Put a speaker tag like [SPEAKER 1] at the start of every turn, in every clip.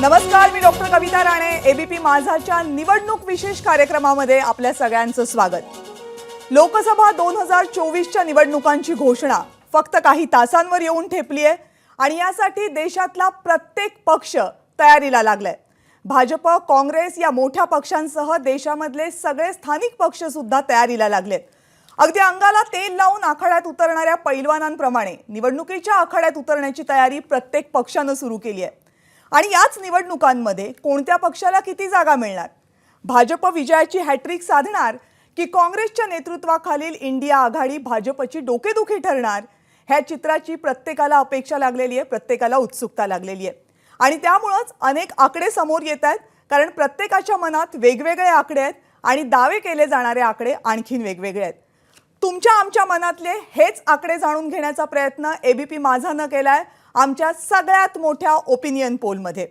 [SPEAKER 1] नमस्कार, मी डॉक्टर कविता राणे. एबीपी माझाच्या निवडणूक विशेष कार्यक्रमामध्ये आपल्या सगळ्यांचं स्वागत. लोकसभा 2024च्या निवडणुकांची घोषणा फक्त काही तासांवर येऊन ठेपली आहे आणि यासाठी देशातला प्रत्येक पक्ष तयारीला लागलाय. भाजप, काँग्रेस या मोठ्या पक्षांसह देशामधले सगळे स्थानिक पक्ष सुद्धा तयारीला लागलेत. अगदी अंगाला तेल लावून आखाड्यात उतरणाऱ्या पैलवानांप्रमाणे निवडणुकीच्या आखाड्यात उतरण्याची तयारी प्रत्येक पक्षानं सुरू केली आहे. आणि याच निवडणुकांमध्ये कोणत्या पक्षाला किती जागा मिळणार, भाजप विजयाची हॅट्रिक साधणार की काँग्रेसच्या नेतृत्वाखालील इंडिया आघाडी भाजपची डोकेदुखी ठरणार, ह्या चित्राची प्रत्येकाला अपेक्षा लागलेली आहे, प्रत्येकाला उत्सुकता लागलेली आहे. आणि त्यामुळेच अनेक आकडे समोर येत आहेत, कारण प्रत्येकाच्या मनात वेगवेगळे आकडे आहेत आणि दावे केले जाणारे आकडे आणखीन वेगवेगळे आहेत. तुमच्या आमच्या मनातले हेच आकडे जाणून घेण्याचा प्रयत्न एबीपी माझानं केलाय आमच्या सगळ्यात मोठ्या ओपिनियन पोलमध्ये.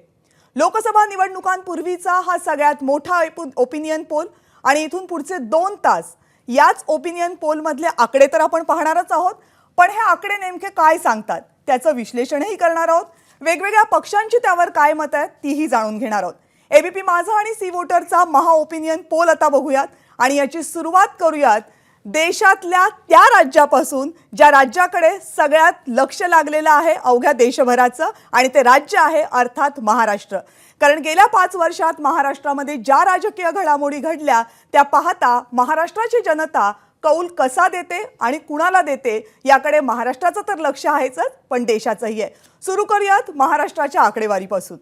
[SPEAKER 1] लोकसभा निवडणुकांपूर्वीचा हा सगळ्यात मोठा ओपिनियन पोल आणि इथून पुढचे 2 तास याच ओपिनियन पोलमधले आकडे तर आपण पाहणारच आहोत, पण हे आकडे नेमके काय सांगतात त्याचं विश्लेषणही करणार आहोत. वेगवेगळ्या पक्षांची त्यावर काय मत आहेत तीही जाणून घेणार आहोत. एबीपी माझा आणि सी वोटरचा महा ओपिनियन पोल आता बघूयात आणि याची सुरुवात करूयात देशातल्या त्या राज्यापासून ज्या राज्याकडे सगळ्यात लक्ष लागलेलं आहे अवघ्या देशभराचं, आणि ते राज्य आहे अर्थात महाराष्ट्र. कारण गेल्या 5 वर्षात महाराष्ट्रामध्ये ज्या राजकीय घडामोडी घडल्या त्या पाहता महाराष्ट्राची जनता कौल कसा देते आणि कुणाला देते याकडे महाराष्ट्राचं तर लक्ष आहेच, पण देशाचंही आहे. सुरू करूयात महाराष्ट्राच्या आकडेवारीपासून.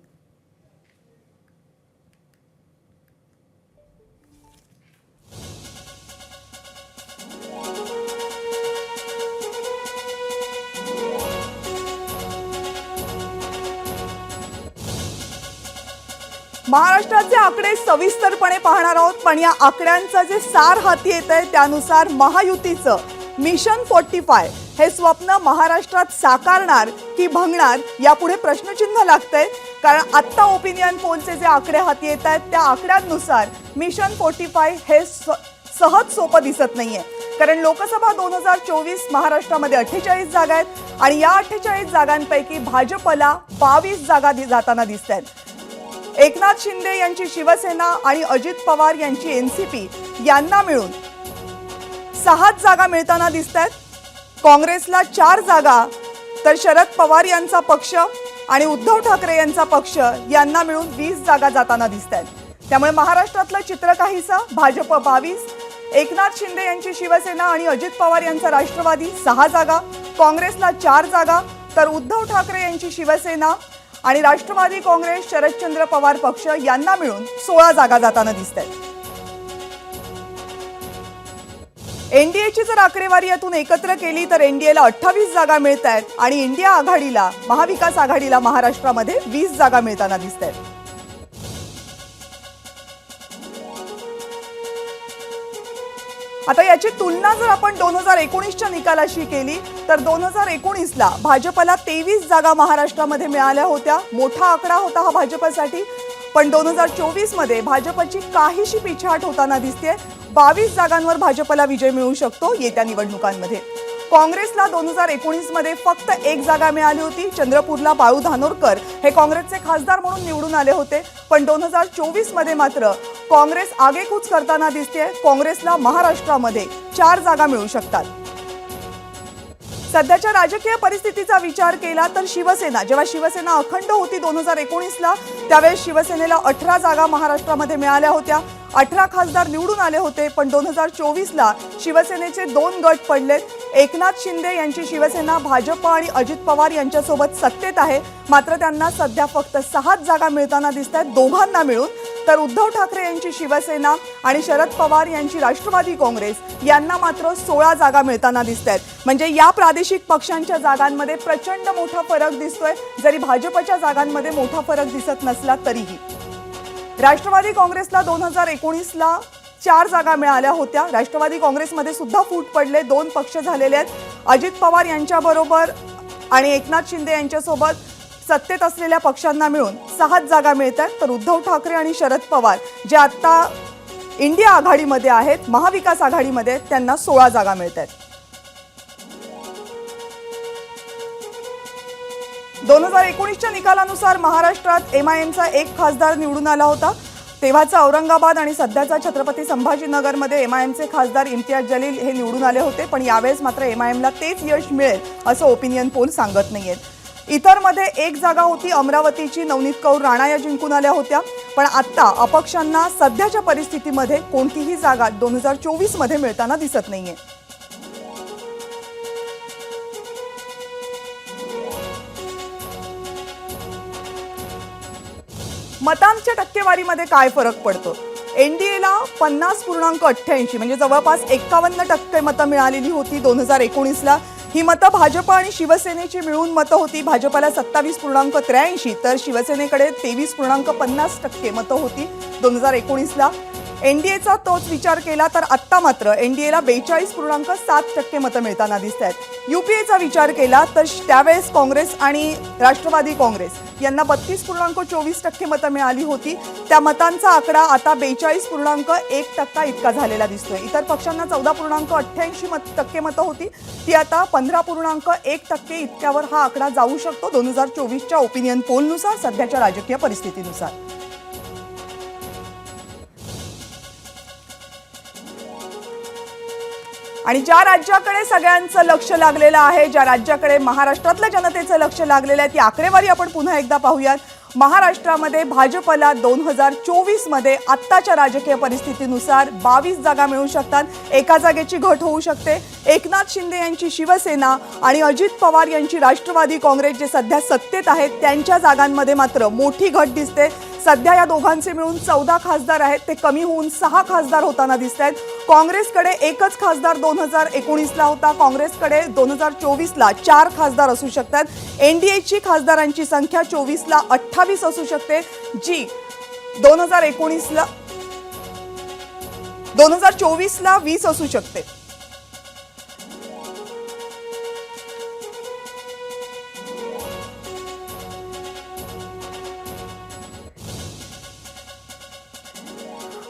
[SPEAKER 1] महाराष्ट्राचे आकडे सविस्तरपणे पाहणार आहोत, पण या आकड्यांचं जे सार हाती येत आहे त्यानुसार महायुतीचं मिशन 45 हे स्वप्न महाराष्ट्रात साकारणार की भंगणार यापुढे प्रश्नचिन्ह लागतंय. कारण आत्ता ओपिनियन पोलचे जे आकडे हाती येत आहेत त्या आकड्यांनुसार मिशन 45 हे सहज सोपं दिसत नाहीये. कारण लोकसभा 2024 महाराष्ट्रामध्ये 48 जागा आहेत आणि या 48 जागांपैकी भाजपला 22 जागा जाताना दिसत आहेत. एकनाथ शिंदे यांची शिवसेना आणि अजित पवार यांची एनसीपी यांना मिळून 6 जागा मिळताना दिसत आहेत. काँग्रेसला 4 जागा, तर शरद पवार यांचा पक्ष आणि उद्धव ठाकरे यांचा पक्ष यांना मिळून 20 जागा जाताना दिसत आहेत. त्यामुळे महाराष्ट्रातलं चित्र काहीसं भाजप 22, एकनाथ शिंदे यांची शिवसेना आणि अजित पवार यांचा राष्ट्रवादी 6 जागा, काँग्रेसला 4 जागा, तर उद्धव ठाकरे यांची शिवसेना आणि राष्ट्रवादी काँग्रेस शरदचंद्र पवार पक्ष यांना मिळून 16 जागा जाताना दिसत आहेत. एनडीएची जर आकडेवारी यातून एकत्र केली तर एनडीएला 28 जागा मिळत आहेत आणि इंडिया आघाडीला, महाविकास आघाडीला महाराष्ट्रामध्ये 20 जागा मिळताना दिसत आहेत. आता याची तुलना जर आपण 2019च्या निकालाशी केली तर 2019ला भाजपला 23 जागा महाराष्ट्रामध्ये मिळाल्या होत्या. मोठा आकडा होता हा भाजपसाठी, पण 2024 मध्ये भाजपची काहीशी पिछाट होताना दिसते. 22 जागांवर भाजपला विजय मिळू शकतो येत्या निवडणुकांमध्ये. काँग्रेसला 2019 मध्ये फक्त 1 जागा मिळाली होती. चंद्रपूरला बाळू धानोरकर हे काँग्रेसचे खासदार म्हणून निवडून आले होते, पण 2024 मध्ये मात्र काँग्रेस आगेकूच करताना दिसते. काँग्रेसला महाराष्ट्रामध्ये 4 जागा मिळू शकतात. सध्याच्या राजकीय परिस्थितीचा विचार केला तर शिवसेना, जेव्हा शिवसेना अखंड होती 2019ला त्यावेळेस शिवसेनेला 18 जागा महाराष्ट्रामध्ये मिळाल्या होत्या. 18 खासदार निवडून आले होते, पण 2024ला शिवसेनेचे 2 गट पडलेत. एकनाथ शिंदे यांची शिवसेना भाजप आणि अजित पवार यांच्यासोबत सत्तेत आहे, मात्र त्यांना सध्या फक्त 6 जागा मिळताना दिसत आहेत दोघांना मिळून. तर उद्धव ठाकरे यांची शिवसेना आणि शरद पवार यांची राष्ट्रवादी काँग्रेस यांना मात्र 16 जागा मिळताना दिसत आहेत. म्हणजे या प्रादेशिक पक्षांच्या जागांमध्ये प्रचंड मोठा फरक दिसतोय, जरी भाजपच्या जागांमध्ये मोठा फरक दिसत नसला तरीही. राष्ट्रवादी काँग्रेसला 2019ला 4 जागा मिळाल्या होत्या. राष्ट्रवादी काँग्रेसमध्ये सुद्धा फूट पडले, 2 पक्ष झालेले आहेत. अजित पवार यांच्याबरोबर आणि एकनाथ शिंदे यांच्यासोबत सत्तेत असलेल्या पक्षांना मिळून 6 जागा मिळतात. तर उद्धव ठाकरे आणि शरद पवार जे आता इंडिया आघाडीमध्ये आहेत, महाविकास आघाडीमध्ये, त्यांना 16 जागा मिळतात. 2019च्या निकालानुसार महाराष्ट्रात एमआयएमचा एक खासदार निवडून आला होता. तेव्हाचा औरंगाबाद आणि सध्याचा छत्रपती संभाजीनगरमध्ये एमआयएमचे खासदार इम्तियाज जलील हे निवडून आले होते. पण यावेळेस मात्र एमआयएमला तेच यश मिळेल असं ओपिनियन पोल सांगत नाहीयेत. इतरमध्ये एक जागा होती अमरावतीची, नवनीत कौर राणा या जिंकून आल्या होत्या. पण आता अपक्षांना सध्याच्या परिस्थितीमध्ये कोणतीही जागा 2024 मध्ये मिळताना दिसत नाहीये. मतांच्या टक्केवारीमध्ये काय फरक पडतो? एनडीएला 50.88 म्हणजे जवळपास 51% मतं मिळालेली होती 2019ला. ही मतं भाजप आणि शिवसेनेची मिळून मतं होती. भाजपला 27.83 तर शिवसेनेकडे 23.50% मतं होती 2019ला. एनडीएचा तोच विचार केला तर आत्ता मात्र एनडीएला 42.7% मतं मिळताना दिसत आहेत. यूपीएचा विचार केला तर त्यावेळेस काँग्रेस आणि राष्ट्रवादी काँग्रेस यांना 32.24% मतं मिळाली होती. त्या मतांचा आकडा आता 42.1% इतका झालेला दिसतोय. इतर पक्षांना 14.88% मतं होती, ती आता 15.1% इतक्यावर हा आकडा जाऊ शकतो 2024च्या ओपिनियन पोलनुसार, सध्याच्या राजकीय परिस्थितीनुसार. आणि ज्या राज्याकडे सगळ्यांचं लक्ष लागलेलं आहे, ज्या राज्याकडे महाराष्ट्रातल्या जनतेचं लक्ष लागलेलं आहे, ती आकडेवारी आपण पुन्हा एकदा पाहूयात. महाराष्ट्रामध्ये भाजपला 2024 मध्ये आत्ताच्या राजकीय परिस्थितीनुसार 22 जागा मिळू शकतात. एका जागेची घट होऊ शकते. एकनाथ शिंदे यांची शिवसेना आणि अजित पवार यांची राष्ट्रवादी काँग्रेस जे सध्या सत्तेत आहेत त्यांच्या जागांमध्ये मात्र मोठी घट दिसते. सध्या या दोघांचे मिळून 14 खासदार आहेत, ते कमी होऊन 6 खासदार होताना दिसत आहेत. काँग्रेसकडे एकच खासदार 2019ला होता. काँग्रेसकडे 2024ला 4 खासदार असू शकतात. एनडीएची खासदारांची संख्या 24ला 28 असू शकते, जी 2024ला 20 असू शकते.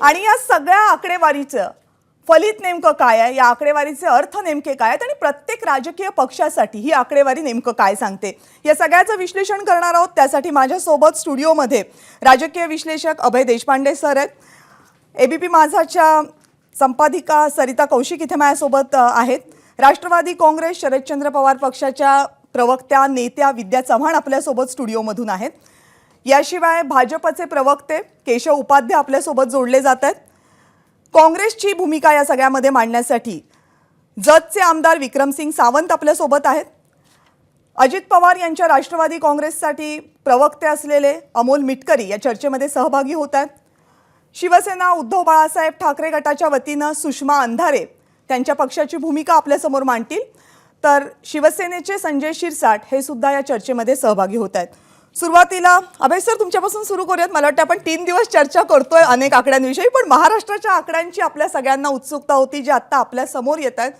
[SPEAKER 1] आणि या सगळ्या आकडेवारीचं फलित नेमकं काय आहे, या आकडेवारीचे अर्थ नेमके काय आहेत आणि प्रत्येक राजकीय पक्षासाठी ही आकडेवारी नेमकं काय सांगते, या सगळ्याचं विश्लेषण करणार आहोत. त्यासाठी माझ्यासोबत स्टुडिओमध्ये राजकीय विश्लेषक अभय देशपांडे सर आहेत. एबीपी माझाच्या संपादिका सरिता कौशिक इथे माझ्यासोबत आहेत. राष्ट्रवादी काँग्रेस शरदचंद्र पवार पक्षाच्या प्रवक्त्या नेत्या विद्या चव्हाण आपल्यासोबत स्टुडिओमधून आहेत. याशिवाय भाजपचे प्रवक्ते केशव उपाध्याय आपल्यासोबत जोडले जात आहेत. काँग्रेसची भूमिका या सगळ्यामध्ये मांडण्यासाठी जतचे आमदार विक्रमसिंग सावंत आपल्यासोबत आहेत. अजित पवार यांच्या राष्ट्रवादी काँग्रेससाठी प्रवक्ते असलेले अमोल मिटकरी या चर्चेमध्ये सहभागी होत आहेत. शिवसेना उद्धव बाळासाहेब ठाकरे गटाच्या वतीनं सुषमा अंधारे त्यांच्या पक्षाची भूमिका आपल्यासमोर मांडतील, तर शिवसेनेचे संजय शिरसाट हे सुद्धा या चर्चेमध्ये सहभागी होत आहेत. सुरुवातीला अभय सर तुमच्यापासून सुरू करूयात. मला वाटतं आपण 3 दिवस चर्चा करतोय अनेक आकड्यांविषयी, पण महाराष्ट्राच्या आकड्यांची आपल्या सगळ्यांना उत्सुकता होती जी आता आपल्या समोर येत आहेत.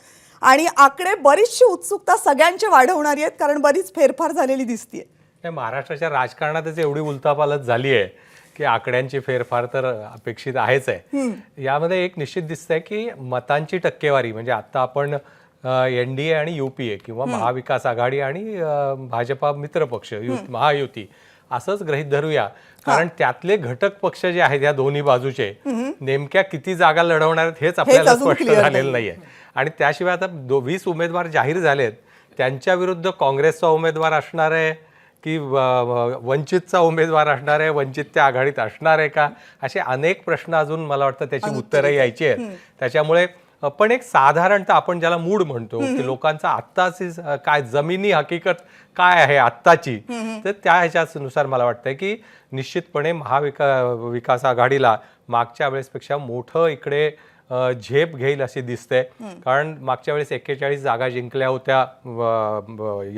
[SPEAKER 1] आणि आकडे बरीचशी उत्सुकता सगळ्यांची वाढवणारी आहेत, कारण बरीच फेरफार झालेली दिसतीये.
[SPEAKER 2] महाराष्ट्राच्या राजकारणातच एवढी उलथापालथ झाली आहे की आकड्यांची फेरफार तर अपेक्षित आहेच आहे. यामध्ये एक निश्चित दिसतंय की मतांची टक्केवारी म्हणजे आता आपण एनडीए आणि यूपीए किंवा महाविकास आघाडी आणि भाजपा मित्रपक्ष महायुती असंच गृहीत धरूया, कारण त्यातले घटक पक्ष जे आहेत या दोन्ही बाजूचे नेमक्या किती जागा लढवणार आहेत हेच आपल्याला स्पष्ट झालेलं नाहीये. आणि त्याशिवाय आता 20 उमेदवार जाहीर झालेत, त्यांच्या विरुद्ध काँग्रेसचा उमेदवार असणार आहे की वंचितचा उमेदवार असणार आहे, वंचित त्या आघाडीत असणार आहे का, असे अनेक प्रश्न अजून मला वाटतं त्याची उत्तरं यायची आहेत. त्याच्यामुळे पण एक साधारणतः आपण ज्याला मूड म्हणतो की लोकांचा आत्ताची काय जमिनी हकीकत काय आहे आत्ताची, तर त्या ह्याच्यानुसार मला वाटतंय की निश्चितपणे विकास आघाडीला मागच्या वेळेसपेक्षा मोठं इकडे झेप घेईल असे दिसते. कारण मागच्या वेळेस 41 जागा जिंकल्या होत्या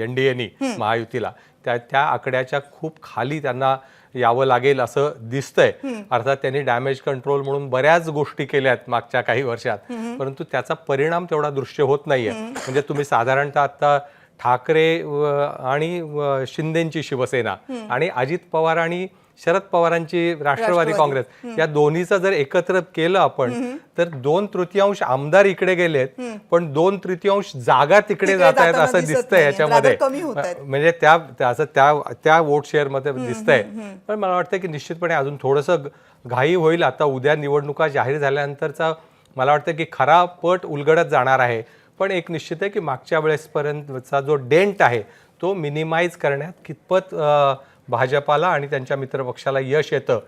[SPEAKER 2] एनडीएनी महायुतीला, त्या आकड्याच्या खूप खाली त्यांना यावं लागेल असं दिसतंय. अर्थात त्यांनी डॅमेज कंट्रोल म्हणून बऱ्याच गोष्टी केल्यात मागच्या काही वर्षात, परंतु त्याचा परिणाम तेवढा दृश्य होत नाहीये. म्हणजे तुम्ही साधारणतः आता ठाकरे आणि शिंदेची शिवसेना आणि अजित पवार आणि शरद पवारांची राष्ट्रवादी काँग्रेस या दोन्हीचं जर एकत्र केलं आपण तर 2/3 आमदार इकडे गेलेत पण 2/3 जागा तिकडे जात आहेत असं दिसतंय याच्यामध्ये. म्हणजे त्या वोट शेअर मध्ये दिसतंय. पण मला वाटतं की निश्चितपणे अजून थोडंसं घाई होईल. आता उद्या निवडणुका जाहीर झाल्यानंतरचा मला वाटतं की खरा पट उलगडत जाणार आहे. पण एक निश्चित आहे की मागच्या वेळेसपर्यंतचा जो डेंट आहे तो मिनिमाइज करण्यात कितपत भाजपाला आणि त्यांच्या मित्रपक्षाला यश येतं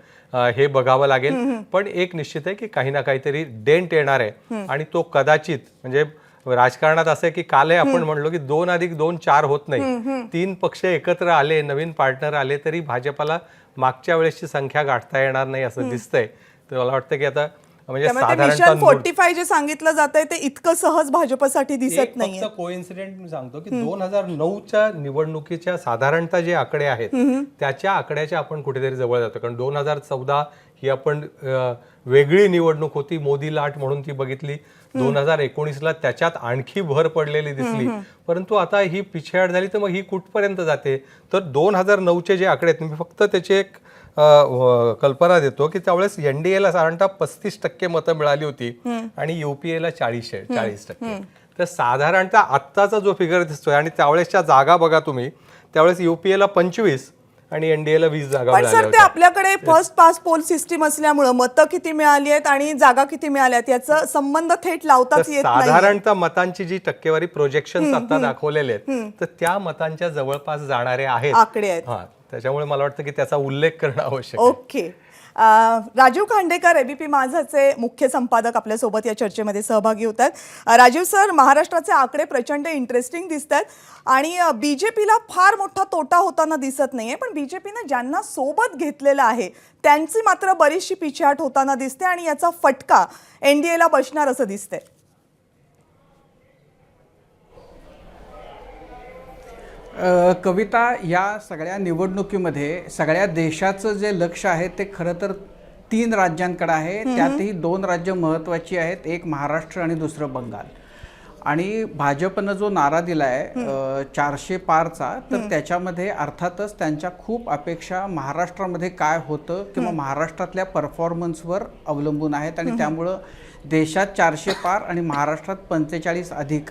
[SPEAKER 2] हे बघावं लागेल. पण एक निश्चित आहे की काही ना काहीतरी डेंट येणार आहे आणि तो कदाचित म्हणजे राजकारणात असं आहे की कालही आपण म्हणलो की 2+2 4 होत नाही. 3 पक्ष एकत्र आले, नवीन पार्टनर आले तरी भाजपाला मागच्या वेळेसची संख्या गाठता येणार नाही असं दिसतंय. तर मला वाटतं की आता म्हणजे
[SPEAKER 1] साधारणतः 45 जे सांगितलं जातंय ते इतकं सहज भाजपसाठी दिसत नाही.
[SPEAKER 2] कोइन्सिडेंट मी सांगतो की 2009च्या निवडणुकीच्या साधारणतः जे आकडे आहेत त्याच्या आकड्याच्या आपण कुठेतरी जवळ जातो. कारण 2014 ही आपण वेगळी निवडणूक होती, मोदी लाट म्हणून ती बघितली. 2019ला त्याच्यात आणखी भर पडलेली दिसली. परंतु आता ही पिछेहाट झाली तर मग ही कुठपर्यंत जाते. तर 2009चे जे आकडे आहेत मी फक्त त्याचे एक कल्पना देतो की त्यावेळेस एनडीएला साधारणतः 35% मतं मिळाली होती आणि युपीएला 40%. तर साधारणतः आत्ताचा जो फिगर दिसतोय आणि त्यावेळेसच्या जागा बघा तुम्ही, त्यावेळेस युपीएला 25 आणि एनडीएला 20 जागा
[SPEAKER 1] मिळाल्या. पण सर ते आपल्याकडे फर्स्ट पास पोल सिस्टीम असल्यामुळे मतं किती मिळाली आहेत आणि जागा किती मिळाल्यात याचा संबंध थेट लावताच येत नाही.
[SPEAKER 2] साधारणतः मतांची जी टक्केवारी प्रोजेक्शन आता दाखवलेले आहेत तर त्या मतांच्या जवळपास जाणारे आहेत
[SPEAKER 1] आकडे आहेत.
[SPEAKER 2] त्याच्यामुळे मला वाटतं की त्याचा उल्लेख करणं आवश्यक.
[SPEAKER 1] ओके. राजीव खांडेकर एबीपी माझाचे मुख्य संपादक आपल्यासोबत या चर्चेमध्ये सहभागी होत आहेत. राजीव सर, महाराष्ट्राचे आकडे प्रचंड इंटरेस्टिंग दिसत आहेत आणि बीजेपीला फार मोठा तोटा होताना दिसत नाहीये. पण बीजेपीने ज्यांना सोबत घेतलेलं आहे त्यांची मात्र बरीचशी पिछेहाट होताना दिसते आणि याचा फटका एनडीएला बसणार असं दिसतंय.
[SPEAKER 3] कविता, या सगळ्या निवडणुकीमध्ये सगळ्या देशाचं जे लक्ष आहे ते खरं तर 3 राज्यांकडे आहे. त्यातही 2 राज्य महत्त्वाची आहेत, एक महाराष्ट्र आणि दुसरं बंगाल. आणि भाजपनं जो नारा दिला आहे 400 पारचा, तर त्याच्यामध्ये अर्थातच त्यांच्या खूप अपेक्षा महाराष्ट्रामध्ये काय होतं किंवा महाराष्ट्रातल्या परफॉर्मन्सवर अवलंबून आहेत. आणि त्यामुळं देशात 400 पार आणि महाराष्ट्रात 45 अधिक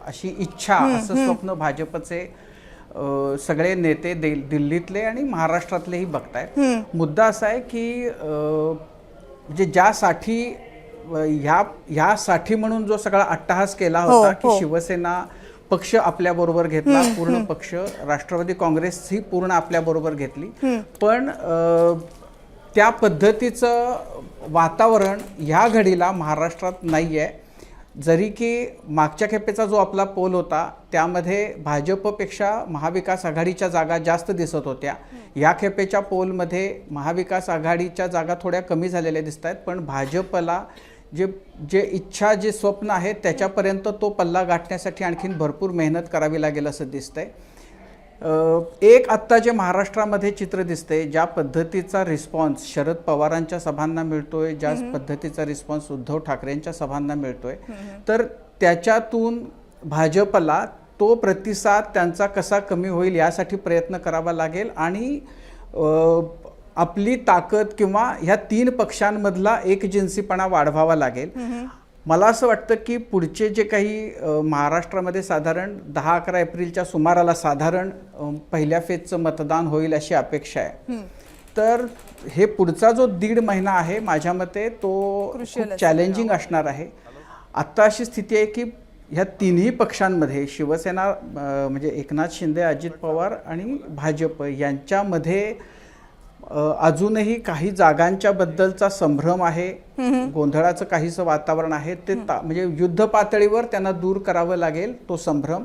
[SPEAKER 3] अशी इच्छा, असं स्वप्न भाजपचे सगळे नेते दिल्लीतले आणि महाराष्ट्रातलेही बघतायत. मुद्दा असा आहे की म्हणजे ज्यासाठी ह्यासाठी म्हणून जो सगळा अट्टहास केला होता की शिवसेना पक्ष आपल्या बरोबर घेतला, पूर्ण पक्ष, राष्ट्रवादी काँग्रेस ही पूर्ण आपल्या बरोबर घेतली. पण त्या पद्धतीचं वातावरण ह्या घडीला महाराष्ट्रात नाही आहे. जरी की मागच्या खेपेचा जो आपला पोल होता त्यामध्ये भाजपपेक्षा महाविकास आघाडीच्या जागा जास्त दिसत होत्या, या खेपेच्या पोलमध्ये महाविकास आघाडीच्या जागा थोड्या कमी झालेल्या दिसत आहेत. पण भाजपला जे इच्छा, जे स्वप्न आहे त्याच्यापर्यंत तो पल्ला गाठण्यासाठी आणखीन भरपूर मेहनत करावी लागेल असं दिसतंय. एक आत्ता जे महाराष्ट्रामध्ये चित्र दिसतंय, ज्या पद्धतीचा रिस्पॉन्स शरद पवारांच्या सभांना मिळतोय, ज्या पद्धतीचा रिस्पॉन्स उद्धव ठाकरेंच्या सभांना मिळतोय, तर त्याच्यातून भाजपला तो प्रतिसाद त्यांचा कसा कमी होईल यासाठी प्रयत्न करावा लागेल आणि आपली ताकद किंवा ह्या 3 पक्षांमधला एकजिन्सीपणा वाढवावा लागेल. मला असं वाटतं की पुढचे जे काही महाराष्ट्रामध्ये साधारण 10-11 एप्रिलच्या सुमाराला साधारण पहिल्या फेजचं मतदान होईल अशी अपेक्षा आहे. तर हे पुढचा जो 1.5 महिना आहे माझ्या मते तो चॅलेंजिंग असणार आहे. आत्ता अशी स्थिती आहे की ह्या 3ही पक्षांमध्ये शिवसेना म्हणजे एकनाथ शिंदे, अजित पवार आणि भाजप यांच्यामध्ये अजूनही काही जागांच्या बद्दलचा संभ्रम आहे, गोंधळाचं काहीसं वातावरण आहे. ते म्हणजे युद्ध पातळीवर त्यांना दूर करावं लागेल तो संभ्रम.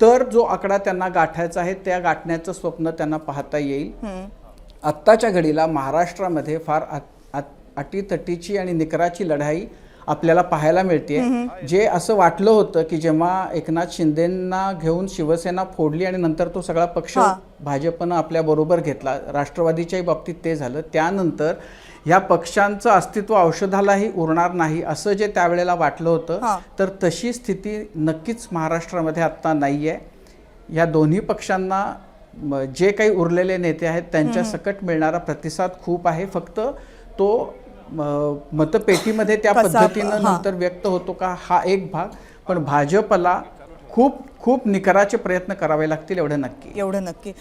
[SPEAKER 3] तर जो आकडा त्यांना गाठायचा आहे त्या गाठण्याचं स्वप्न त्यांना पाहता येईल. आत्ताच्या घडीला महाराष्ट्रामध्ये फार अटीतटीची आणि निकराची लढाई आपल्याला पाहायला मिळते. जे असं वाटलं होतं की जेव्हा एकनाथ शिंदेंना घेऊन शिवसेना फोडली आणि नंतर तो सगळा पक्ष भाजपनं आपल्या बरोबर घेतला, राष्ट्रवादीच्याही बाबतीत ते झालं, त्यानंतर या पक्षांचं अस्तित्व औषधालाही उरणार नाही असं जे त्यावेळेला वाटलं होतं, तर तशी स्थिती नक्कीच महाराष्ट्रामध्ये आत्ता नाही आहे. या दोन्ही पक्षांना जे काही उरलेले नेते आहेत त्यांच्या सकट मिळणारा प्रतिसाद खूप आहे. फक्त तो मतपेटीमध्ये त्या पद्धतीनं नंतर व्यक्त होतो का हा एक भाग, पण भाजपला खूप खूप निकराचे प्रयत्न करावे लागतील एवढं नक्की.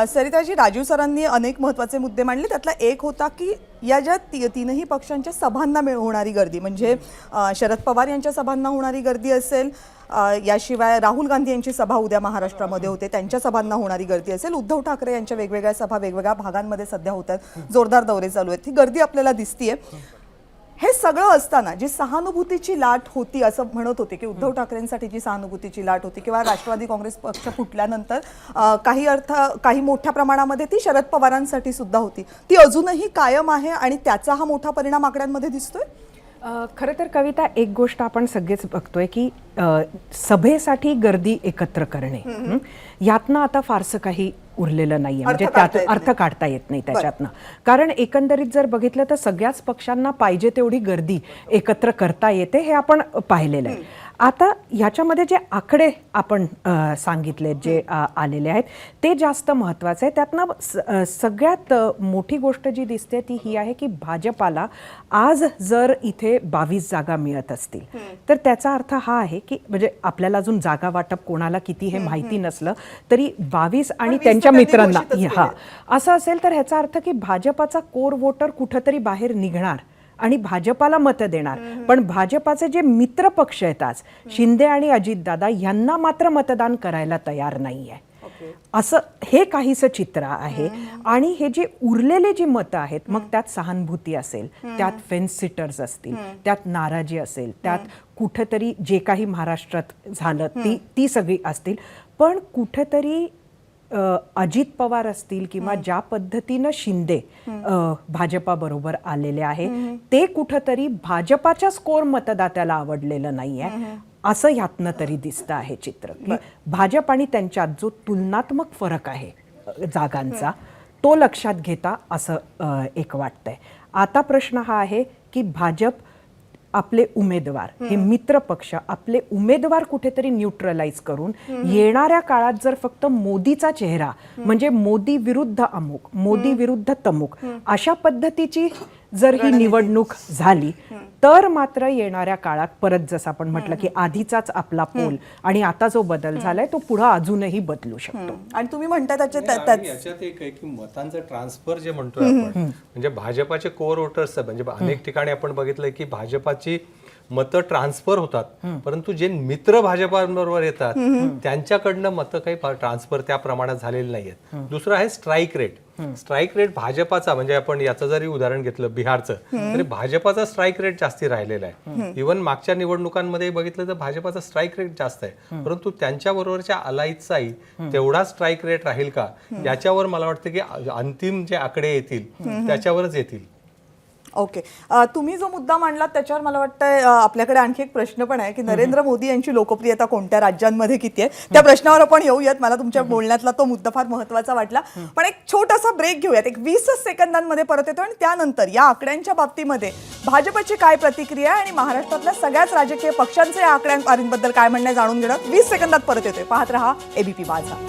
[SPEAKER 1] सरिताजी, राजीव सरांनी अनेक महत्त्वाचे मुद्दे मांडले. त्यातला एक होता की या ज्या तीनही पक्षांच्या सभांना होणारी गर्दी, म्हणजे शरद पवार यांच्या सभांना होणारी गर्दी असेल, याशिवाय राहुल गांधी यांची सभा उद्या महाराष्ट्रामध्ये होते, त्यांच्या सभांना होणारी गर्दी असेल, उद्धव ठाकरे यांच्या वेगवेगळ्या सभा वेगवेगळ्या भागांमध्ये सध्या होत आहेत, जोरदार दौरे चालू आहेत, ही गर्दी आपल्याला दिसतीये. हे सगळं असताना जी सहानुभूतीची लाट होती, असं म्हणत होते की उद्धव ठाकरेंसाठी जी सहानुभूतीची लाट होती किंवा राष्ट्रवादी काँग्रेस पक्ष फुटल्यानंतर काही मोठ्या प्रमाणामध्ये ती शरद पवारांसाठी सुद्धा होती, ती अजूनही कायम आहे आणि त्याचा हा मोठा परिणाम आकड्यांमध्ये दिसतोय.
[SPEAKER 4] खरं तर कविता, एक गोष्ट आपण सगळेच बघतोय की सभेसाठी गर्दी एकत्र करणे, यातनं आता फारसं काही उरलेलं नाहीये, म्हणजे त्यात अर्थ काढता येत नाही त्याच्यातनं. कारण एकंदरीत जर बघितलं तर सगळ्याच पक्षांना पाहिजे तेवढी गर्दी एकत्र करता येते, हे आपण पाहिलेलं आहे. आता ह्याच्यामध्ये जे आकडे आपण सांगितले, जे आलेले आहेत, ते जास्त महत्त्वाचे आहे. त्यातनं सगळ्यात मोठी गोष्ट जी दिसते ती ही आहे की भाजपाला आज जर इथे 22 जागा मिळत असतील तर त्याचा अर्थ हा आहे की, म्हणजे आपल्याला अजून जागा वाटप कोणाला किती हे माहिती नसलं तरी 22 आणि त्यांच्या मित्रांना हा असं असेल तर ह्याचा अर्थ की भाजपाचा कोर वोटर कुठंतरी बाहेर निघणार आणि भाजपाला मतं देणार. पण भाजपाचे जे मित्र पक्ष आहेत आज, शिंदे आणि अजितदादा, यांना मात्र मतदान करायला तयार नाही आहे. असं हे काहीसं चित्र आहे. आणि हे जे उरलेले जी मतं आहेत, मग त्यात सहानुभूती असेल, त्यात फेन्स सिटर्स असतील, त्यात नाराजी असेल, त्यात कुठंतरी जे काही महाराष्ट्रात झालं ती सगळी असतील, पण कुठंतरी अजित पवार असतील किंवा ज्या पद्धतीनं शिंदे भाजपाबरोबर आलेले आहे, ते कुठंतरी भाजपाच्या स्कोर मतदात्याला आवडलेलं नाहीये, असं यातनं तरी दिसतं आहे चित्र. की भाजप आणि त्यांच्यात जो तुलनात्मक फरक आहे जागांचा, तो लक्षात घेता असं एक वाटतंय. आता प्रश्न हा आहे की भाजप आपले उमेदवार, हे मित्र पक्ष आपले उमेदवार कुठेतरी न्यूट्रलाइज करून येणाऱ्या काळात जर फक्त मोदीचा चेहरा, म्हणजे मोदी विरुद्ध अमुक, मोदी विरुद्ध तमुक, अशा पद्धतीची जर ही निवडणूक झाली तर मात्र येणाऱ्या काळात परत जसं आपण म्हटलं की आधीचाच आपला पोल आणि आता जो बदल झालाय तो पुढे अजूनही बदलू शकतो.
[SPEAKER 1] आणि तुम्ही म्हणता
[SPEAKER 2] याच्यात एक आहे की मतांचं ट्रान्सफर जे म्हणतोय आपण, म्हणजे भाजपाचे कोर वोटर्स, म्हणजे अनेक ठिकाणी आपण बघितलंय की भाजपाची मतं ट्रान्सफर होतात, परंतु जे मित्र भाजपाबरोबर येतात त्यांच्याकडनं मतं काही ट्रान्सफर त्या प्रमाणात झालेली नाहीयेत. दुसरं आहे स्ट्राईक रेट. स्ट्राईक रेट भाजपाचा, म्हणजे आपण याचं जरी उदाहरण घेतलं बिहारचं, तरी भाजपाचा स्ट्राईक रेट जास्ती राहिलेला आहे. इव्हन मागच्या निवडणुकांमध्ये बघितलं तर भाजपाचा स्ट्राईक रेट जास्त आहे, परंतु त्यांच्या बरोबरच्या अलाईचाही तेवढा स्ट्राईक रेट राहील का, याच्यावर मला वाटतं की अंतिम जे आकडे येतील त्याच्यावरच येतील.
[SPEAKER 1] ओके, तुम्ही जो मुद्दा मांडलात त्याच्यावर मला वाटतंय आपल्याकडे आणखी एक प्रश्न पण आहे की नरेंद्र मोदी यांची लोकप्रियता कोणत्या राज्यांमध्ये किती आहे, त्या प्रश्नावर आपण येऊयात. मला तुमच्या बोलण्यातला तो मुद्दा फार महत्त्वाचा वाटला, पण एक छोटासा ब्रेक घेऊयात, एक 20 सेकंदांमध्ये परत येतो आणि त्यानंतर या आकड्यांच्या बाबतीमध्ये भाजपची काय प्रतिक्रिया आणि महाराष्ट्रातल्या सगळ्याच राजकीय पक्षांचे या आकड्यांबद्दल काय म्हणणं जाणून घेणं 20 सेकंदात परत येतोय. पाहत रहा एबीपी माझा.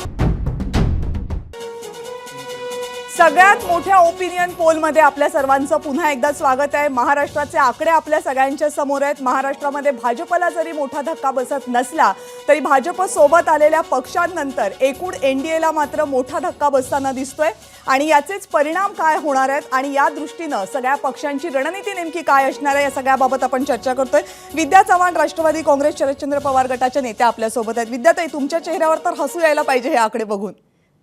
[SPEAKER 1] सगळ्यात मोठ्या ओपिनियन पोलमध्ये आपल्या सर्वांचं पुन्हा एकदा स्वागत आहे. महाराष्ट्राचे आकडे आपल्या सगळ्यांच्या समोर आहेत. महाराष्ट्रामध्ये भाजपला जरी मोठा धक्का बसत नसला तरी भाजप सोबत आलेल्या पक्षांनंतर एकूण एनडीएला मात्र मोठा धक्का बसताना दिसतोय आणि याचेच परिणाम काय होणार आहेत आणि या दृष्टीनं सगळ्या पक्षांची रणनीती नेमकी काय असणार आहे या सगळ्याबाबत आपण चर्चा करतोय. विद्या चव्हाण, राष्ट्रवादी काँग्रेस शरदचंद्र पवार गटाच्या नेत्या आपल्यासोबत आहेत. विद्याताई, तुमच्या चेहऱ्यावर तर हसू यायला पाहिजे हे आकडे बघून.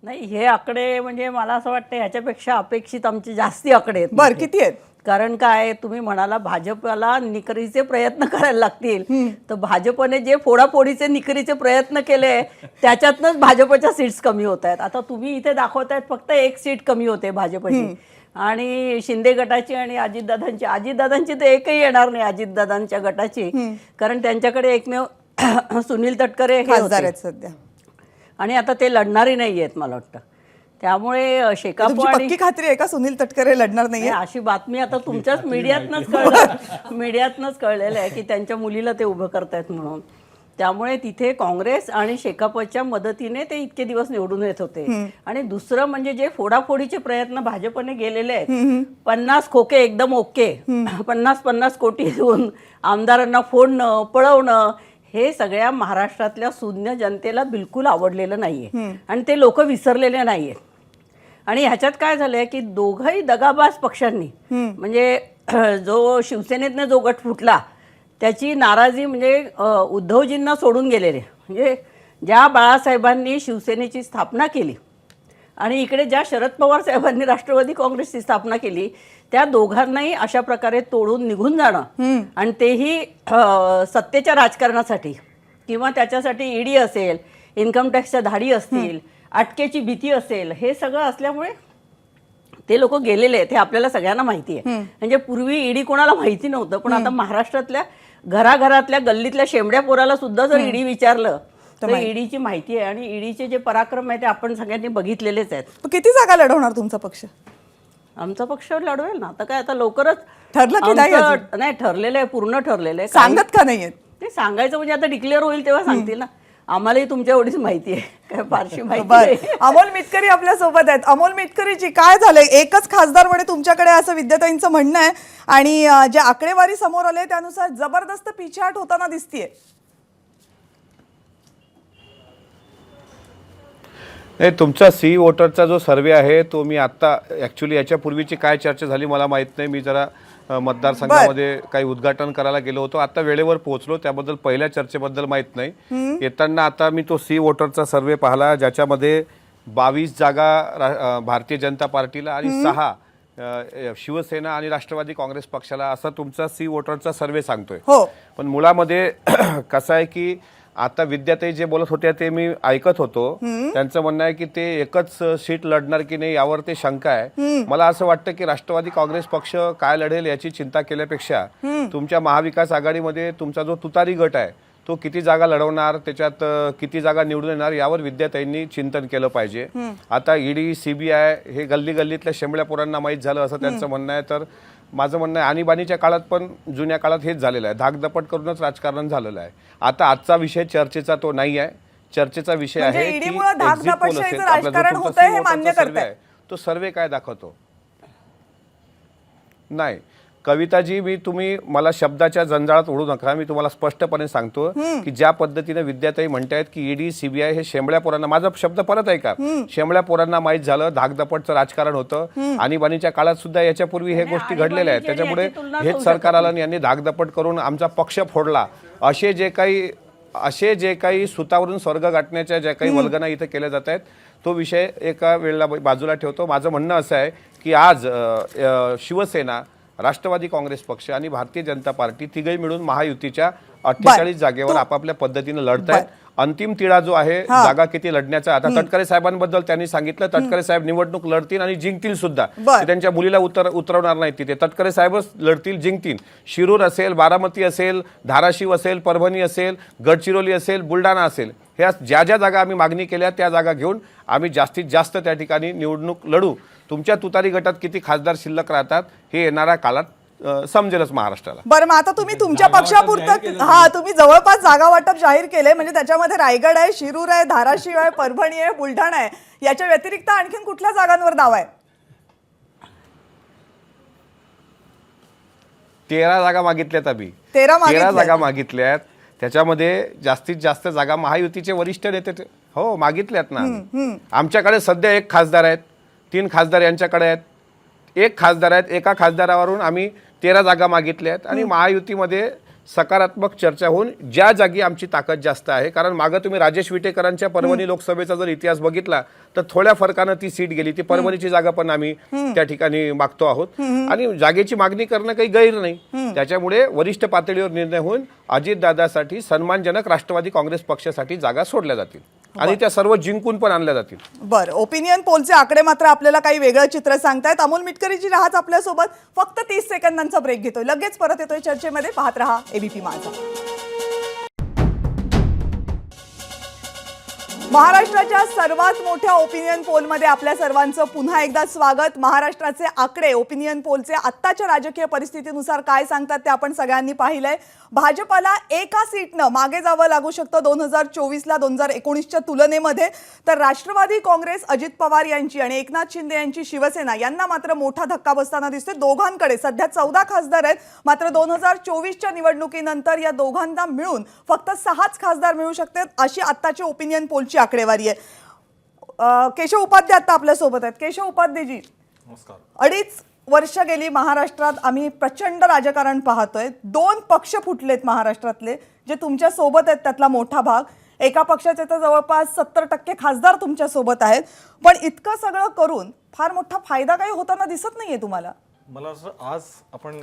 [SPEAKER 5] नाही, हे आकडे म्हणजे मला असं वाटतं ह्याच्यापेक्षा अपेक्षित आमचे जास्ती आकडे आहेत.
[SPEAKER 1] बरं, किती आहेत?
[SPEAKER 5] कारण काय, तुम्ही म्हणाला भाजपला निकरीचे प्रयत्न करायला लागतील, तर भाजपने जे फोडाफोडीचे निकरीचे प्रयत्न केले त्याच्यातनंच भाजपच्या सीट्स कमी होत आहेत. आता तुम्ही इथे दाखवतायत फक्त एक सीट कमी होते भाजपची, आणि शिंदे गटाची आणि अजितदादांची तर एकही येणार नाही अजितदादांच्या गटाची, कारण त्यांच्याकडे एकमेव सुनील तटकरे
[SPEAKER 1] खासदार आहेत सध्या
[SPEAKER 5] आणि आता ते लढणारही नाही आहेत मला वाटतं. त्यामुळे शेकाप
[SPEAKER 1] पक्की खात्री आहे का सुनील तटकरे लढणार नाही?
[SPEAKER 5] अशी बातमी आता तुमच्याच मीडियातनंच कळलेलं आहे की त्यांच्या मुलीला ते उभं करतायत म्हणून. त्यामुळे तिथे काँग्रेस आणि शेकापच्या मदतीने ते इतके दिवस निवडून येत होते. आणि दुसरं म्हणजे जे फोडाफोडीचे प्रयत्न भाजपने गेलेले आहेत, 50 खोके एकदम ओके, 50-50 कोटी देऊन आमदारांना फोडणं, पळवणं, हे सगळ्या महाराष्ट्रातल्या शून्य जनतेला बिलकुल आवडलेलं नाहीये आणि ते लोक विसरलेले नाहीये. आणि ह्याच्यात काय झालंय की दोघंही दगाबाज पक्षांनी म्हणजे जो शिवसेनेतनं जो गट फुटला त्याची नाराजी म्हणजे उद्धवजींना सोडून गेलेले, म्हणजे ज्या बाळासाहेबांनी शिवसेनेची स्थापना केली आणि इकडे ज्या शरद पवार साहेबांनी राष्ट्रवादी काँग्रेसची स्थापना केली, त्या दोघांनाही अशा प्रकारे तोडून निघून जाणं आणि तेही सत्तेच्या राजकारणासाठी किंवा त्याच्यासाठी ईडी असेल, इन्कम टॅक्सच्या धाडी असतील, अटकेची भीती असेल, हे सगळं असल्यामुळे ते लोक गेलेले आहेत. हे आपल्याला सगळ्यांना माहिती आहे. म्हणजे पूर्वी ईडी कोणाला माहिती नव्हतं, पण आता महाराष्ट्रातल्या घराघरातल्या गल्लीतल्या शेंबड्या पोराला सुद्धा जर ईडी विचारलं तर ईडीची माहिती आहे आणि ईडीचे जे पराक्रम आहे ते आपण सगळ्यांनी बघितलेलेच आहेत.
[SPEAKER 1] किती जागा लढवणार तुमचा पक्ष?
[SPEAKER 5] आमचा पक्ष लढवेल ना. आता काय आता लवकरच
[SPEAKER 1] ठरलं की नाही
[SPEAKER 5] आमचं- नाही ठरलेलं आहे, पूर्ण ठरलेलं आहे.
[SPEAKER 1] सांगत का नाहीये?
[SPEAKER 5] ते सांगायचं म्हणजे आता डिक्लेअर होईल तेव्हा सांगतील ना. आम्हालाही तुमच्या एवढीच माहिती आहे, काय फारशी माहिती
[SPEAKER 1] बर,
[SPEAKER 5] नाही.
[SPEAKER 1] अमोल मिटकरी आपल्या सोबत आहेत. अमोल मिटकरीजी, काय झालंय? एकच खासदार म्हणे तुमच्याकडे, असं विद्याताईंचं म्हणणं आहे आणि जे आकडेवारी समोर आले त्यानुसार जबरदस्त पिछाट होताना दिसतीये.
[SPEAKER 6] नाही, तुमचा सी वोटरचा जो सर्वे आहे तो मी आता ॲक्च्युली याच्यापूर्वीची काय चर्चा झाली मला माहीत नाही. मी जरा मतदारसंघामध्ये काही उद्घाटन करायला गेलो होतो. आता वेळेवर पोहोचलो, त्याबद्दल पहिल्या चर्चेबद्दल माहीत नाही. येताना आता मी तो सी वोटरचा सर्वे पाहिला, ज्याच्यामध्ये 22 जागा भारतीय जनता पार्टीला आणि 6 शिवसेना आणि राष्ट्रवादी काँग्रेस पक्षाला, असा तुमचा सी वोटरचा सर्वे सांगतोय.
[SPEAKER 1] हो,
[SPEAKER 6] पण मुळामध्ये कसं आहे की आता विद्याताई जे बोलत होत्या ते मी ऐकत होतो. त्यांचं म्हणणं आहे की ते एकच सीट लढणार की नाही यावर ते शंका आहे. मला असं वाटतं की राष्ट्रवादी काँग्रेस पक्ष काय लढेल याची चिंता केल्यापेक्षा तुमच्या महाविकास आघाडीमध्ये तुमचा जो तुतारी गट आहे तो किती जागा लढवणार, त्याच्यात किती जागा निवडून येणार यावर विद्याताईंनी चिंतन केलं पाहिजे. आता ईडी, सीबीआय हे गल्ली गल्लीतल्या शेंबड्या पोरांना माहीत झालं असं त्यांचं म्हणणं आहे. तर माझं म्हणणं आहे आणीबाणीच्या काळात पण जुन्या काळात हेच झालेलं आहे, धाकदपट करूनच राजकारण झालेलं आहे. आता आजचा विषय चर्चेचा तो नाही आहे. चर्चेचा विषय
[SPEAKER 1] म्हणजे
[SPEAKER 6] आहे की
[SPEAKER 1] ईडीमुळे
[SPEAKER 6] exit poll
[SPEAKER 1] धाकदपटशाहीचं
[SPEAKER 6] असेल, आपला जो
[SPEAKER 1] राजकारण
[SPEAKER 6] तुमचा
[SPEAKER 1] होतंय हे
[SPEAKER 6] सी
[SPEAKER 1] मान्य
[SPEAKER 6] वोटरचा
[SPEAKER 1] करताय.
[SPEAKER 6] सर्वे आहे, तो सर्वे काय दाखवतो? नाही कविताजी, तुम्ही मला शब्दाच्या जंजाळात ओढू नका. मी तुम्हाला स्पष्टपणे सांगतो की ज्या पद्धतीने विद्याताई म्हणतायत की ईडी, सीबीआय हे शेंबड्या पोरांना, माझा शब्द परत ऐका, शेंबड्या पोरांना माहीत झालं, धाकदपटचं राजकारण होतं. आणीबाणीच्या काळात सुद्धा याच्यापूर्वी हे गोष्टी घडलेल्या आहेत. त्याच्यामुळे हेच सरकार आलं आणि यांनी धाकदपट करून आमचा पक्ष फोडला, असे जे काही सुतावरून स्वर्ग गाठण्याच्या ज्या काही वल्गना इथं केल्या जात आहेत तो विषय एका वेळेला बाजूला ठेवतो. माझं म्हणणं असं आहे की आज शिवसेना, राष्ट्रवादी काँग्रेस पक्ष आणि भारतीय जनता पार्टी तिघही मिळून महायुतीच्या 48 जागेवर आपापल्या पद्धतीने लढतायत. अंतिम तिढा जो आहे जागा किती लढण्याचा, आता तटकरे साहेबांबद्दल त्यांनी सांगितलं, तटकरे साहेब निवडणूक लढतील आणि जिंकतील सुद्धा. ते त्यांच्या मुलीला उतरवणार नाही तिथे, तटकरे साहेबच लढतील, जिंकतील. शिरूर असेल, बारामती असेल, धाराशिव असेल, परभणी असेल, गडचिरोली असेल, बुलढाणा असेल, ह्या ज्या ज्या जागा आम्ही मागणी केल्या त्या जागा घेऊन आम्ही जास्तीत जास्त त्या ठिकाणी निवडणूक लढू. तुमच्या तुतारी गटात किती खासदार शिल्लक राहतात हे येणाऱ्या काळात समजेलच महाराष्ट्राला.
[SPEAKER 1] बरं, मग आता तुम्ही तुमच्या पक्षापुरतं तुम्ही जवळपास जागा वाटप जाहीर केलंय, म्हणजे त्याच्यामध्ये रायगड आहे, शिरूर आहे, धाराशिव आहे, परभणी आहे, बुलढाणा आहे. याच्या व्यतिरिक्त आणखीन कुठल्या जागांवर दावा आहे?
[SPEAKER 6] 13 जागा मागितल्यात आम्ही.
[SPEAKER 1] 13
[SPEAKER 6] जागा मागितल्यात. त्याच्यामध्ये जास्तीत जास्त जागा महायुतीचे वरिष्ठ नेते मागितल्यात ना. आमच्याकडे सध्या 1 खासदार आहेत, 3 खासदार यांच्याकडे आहेत, 1 खासदार आहेत. एका खासदारावरून आम्ही 13 जागा मागितल्या आहेत आणि महायुतीमध्ये सकारात्मक चर्चा होऊन ज्या जागी आमची ताकद जास्त आहे, कारण मागं तुम्ही राजेश विटेकरांच्या परभणी लोकसभेचा जर इतिहास बघितला तर थोड्या फरकानं ती सीट गेली. ती परभणीची जागा पण आम्ही त्या ठिकाणी मागतो आहोत आणि जागेची मागणी करणं काही गैर नाही. त्याच्यामुळे वरिष्ठ पातळीवर निर्णय होऊन अजितदादासाठी सन्मानजनक राष्ट्रवादी काँग्रेस पक्षासाठी जागा सोडल्या जातील आणि त्या सर्व जिंकून पण आणल्या जातील.
[SPEAKER 1] बरं, ओपिनियन पोलचे आकडे मात्र आपल्याला काही वेगळं चित्र सांगतायत. अमोल मिटकरीजी राहत आपल्यासोबत. फक्त 30 सेकंदांचा ब्रेक घेतोय, लगेच परत येतोय चर्चेमध्ये. पाहत रहा एबीपी माझा. महाराष्ट्राच्या सर्वात मोठ्या ओपिनियन पोलमध्ये आपल्या सर्वांचं पुन्हा एकदा स्वागत. महाराष्ट्राचे आकडे ओपिनियन पोलचे आत्ताच्या राजकीय परिस्थितीनुसार काय सांगतात ते आपण सगळ्यांनी पाहिलंय. भाजपाला एका सीटनं मागे जावं लागू शकतं 2024ला 2019च्या तुलनेमध्ये. तर राष्ट्रवादी काँग्रेस अजित पवार यांची आणि एकनाथ शिंदे यांची शिवसेना यांना मात्र मोठा धक्का बसताना दिसतोय. दोघांकडे सध्या 14 खासदार आहेत, मात्र 2024च्या निवडणुकीनंतर या दोघांना मिळून फक्त 6च खासदार मिळू शकतात, अशी आत्ताची ओपिनियन पोलची आकडेवारी आहे. केशव उपाध्ये आता आपल्या सोबत आहेत. केशव उपाध्येजी, नमस्कार. 2.5 वर्ष गेली महाराष्ट्रात, आम्ही प्रचंड राजकारण पाहतोय. 2 पक्ष फुटलेत महाराष्ट्रातले, जे तुमच्या सोबत आहेत त्यातला मोठा भाग. एका पक्षाचे तर जवळपास 70% खासदार तुमच्या सोबत आहेत. पण इतकं सगळं करून फार मोठा फायदा काही होताना दिसत नाहीये तुम्हाला.
[SPEAKER 7] मला असं, आज आपण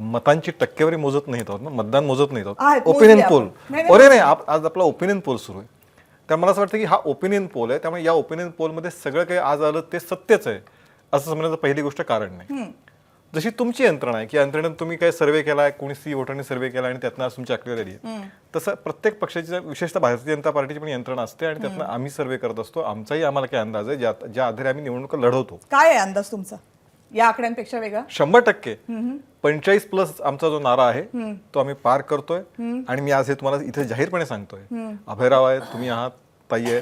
[SPEAKER 7] मतांची टक्केवारी मोजत नाही आहोत ना, मतदान मोजत नाही
[SPEAKER 1] आहेत,
[SPEAKER 7] आहोत.
[SPEAKER 1] मोजली
[SPEAKER 7] ओपिनियन
[SPEAKER 1] आपण.
[SPEAKER 7] पोल,
[SPEAKER 1] नाही,
[SPEAKER 7] अरे नाही, आज आपला ओपिनियन पोल सुरू आहे. त्यामुळे मला असं वाटतं की हा ओपिनियन पोल आहे, त्यामुळे या ओपिनियन पोलमध्ये सगळं काही आज आलं ते सत्यच आहे असं समजण्याचं पहिली गोष्ट कारण नाही. जशी तुमची यंत्रणा आहे की यंत्रणेत तुम्ही काही सर्वे केलाय, कोणी 30 वोटांनी सर्वे केला आणि त्यातनं आज तुमची आकडेवारी आहे, तसं प्रत्येक पक्षाची, विशेषतः भारतीय जनता पार्टीची पण यंत्रणा असते आणि त्यातनं आम्ही सर्वे करत असतो. आमचाही आम्हाला काही अंदाज आहे ज्या आधारे आम्ही निवडणुका लढवतो.
[SPEAKER 1] काय आहे अंदाज तुमचा या आकड्यांपेक्षा वेगळा?
[SPEAKER 7] 100% 45+ आमचा जो नारा आहे तो आम्ही पार करतोय. आणि मी आज हे तुम्हाला इथे जाहीरपणे सांगतोय, अभयराव आहेत, तुम्ही आहात, ताई आहेत,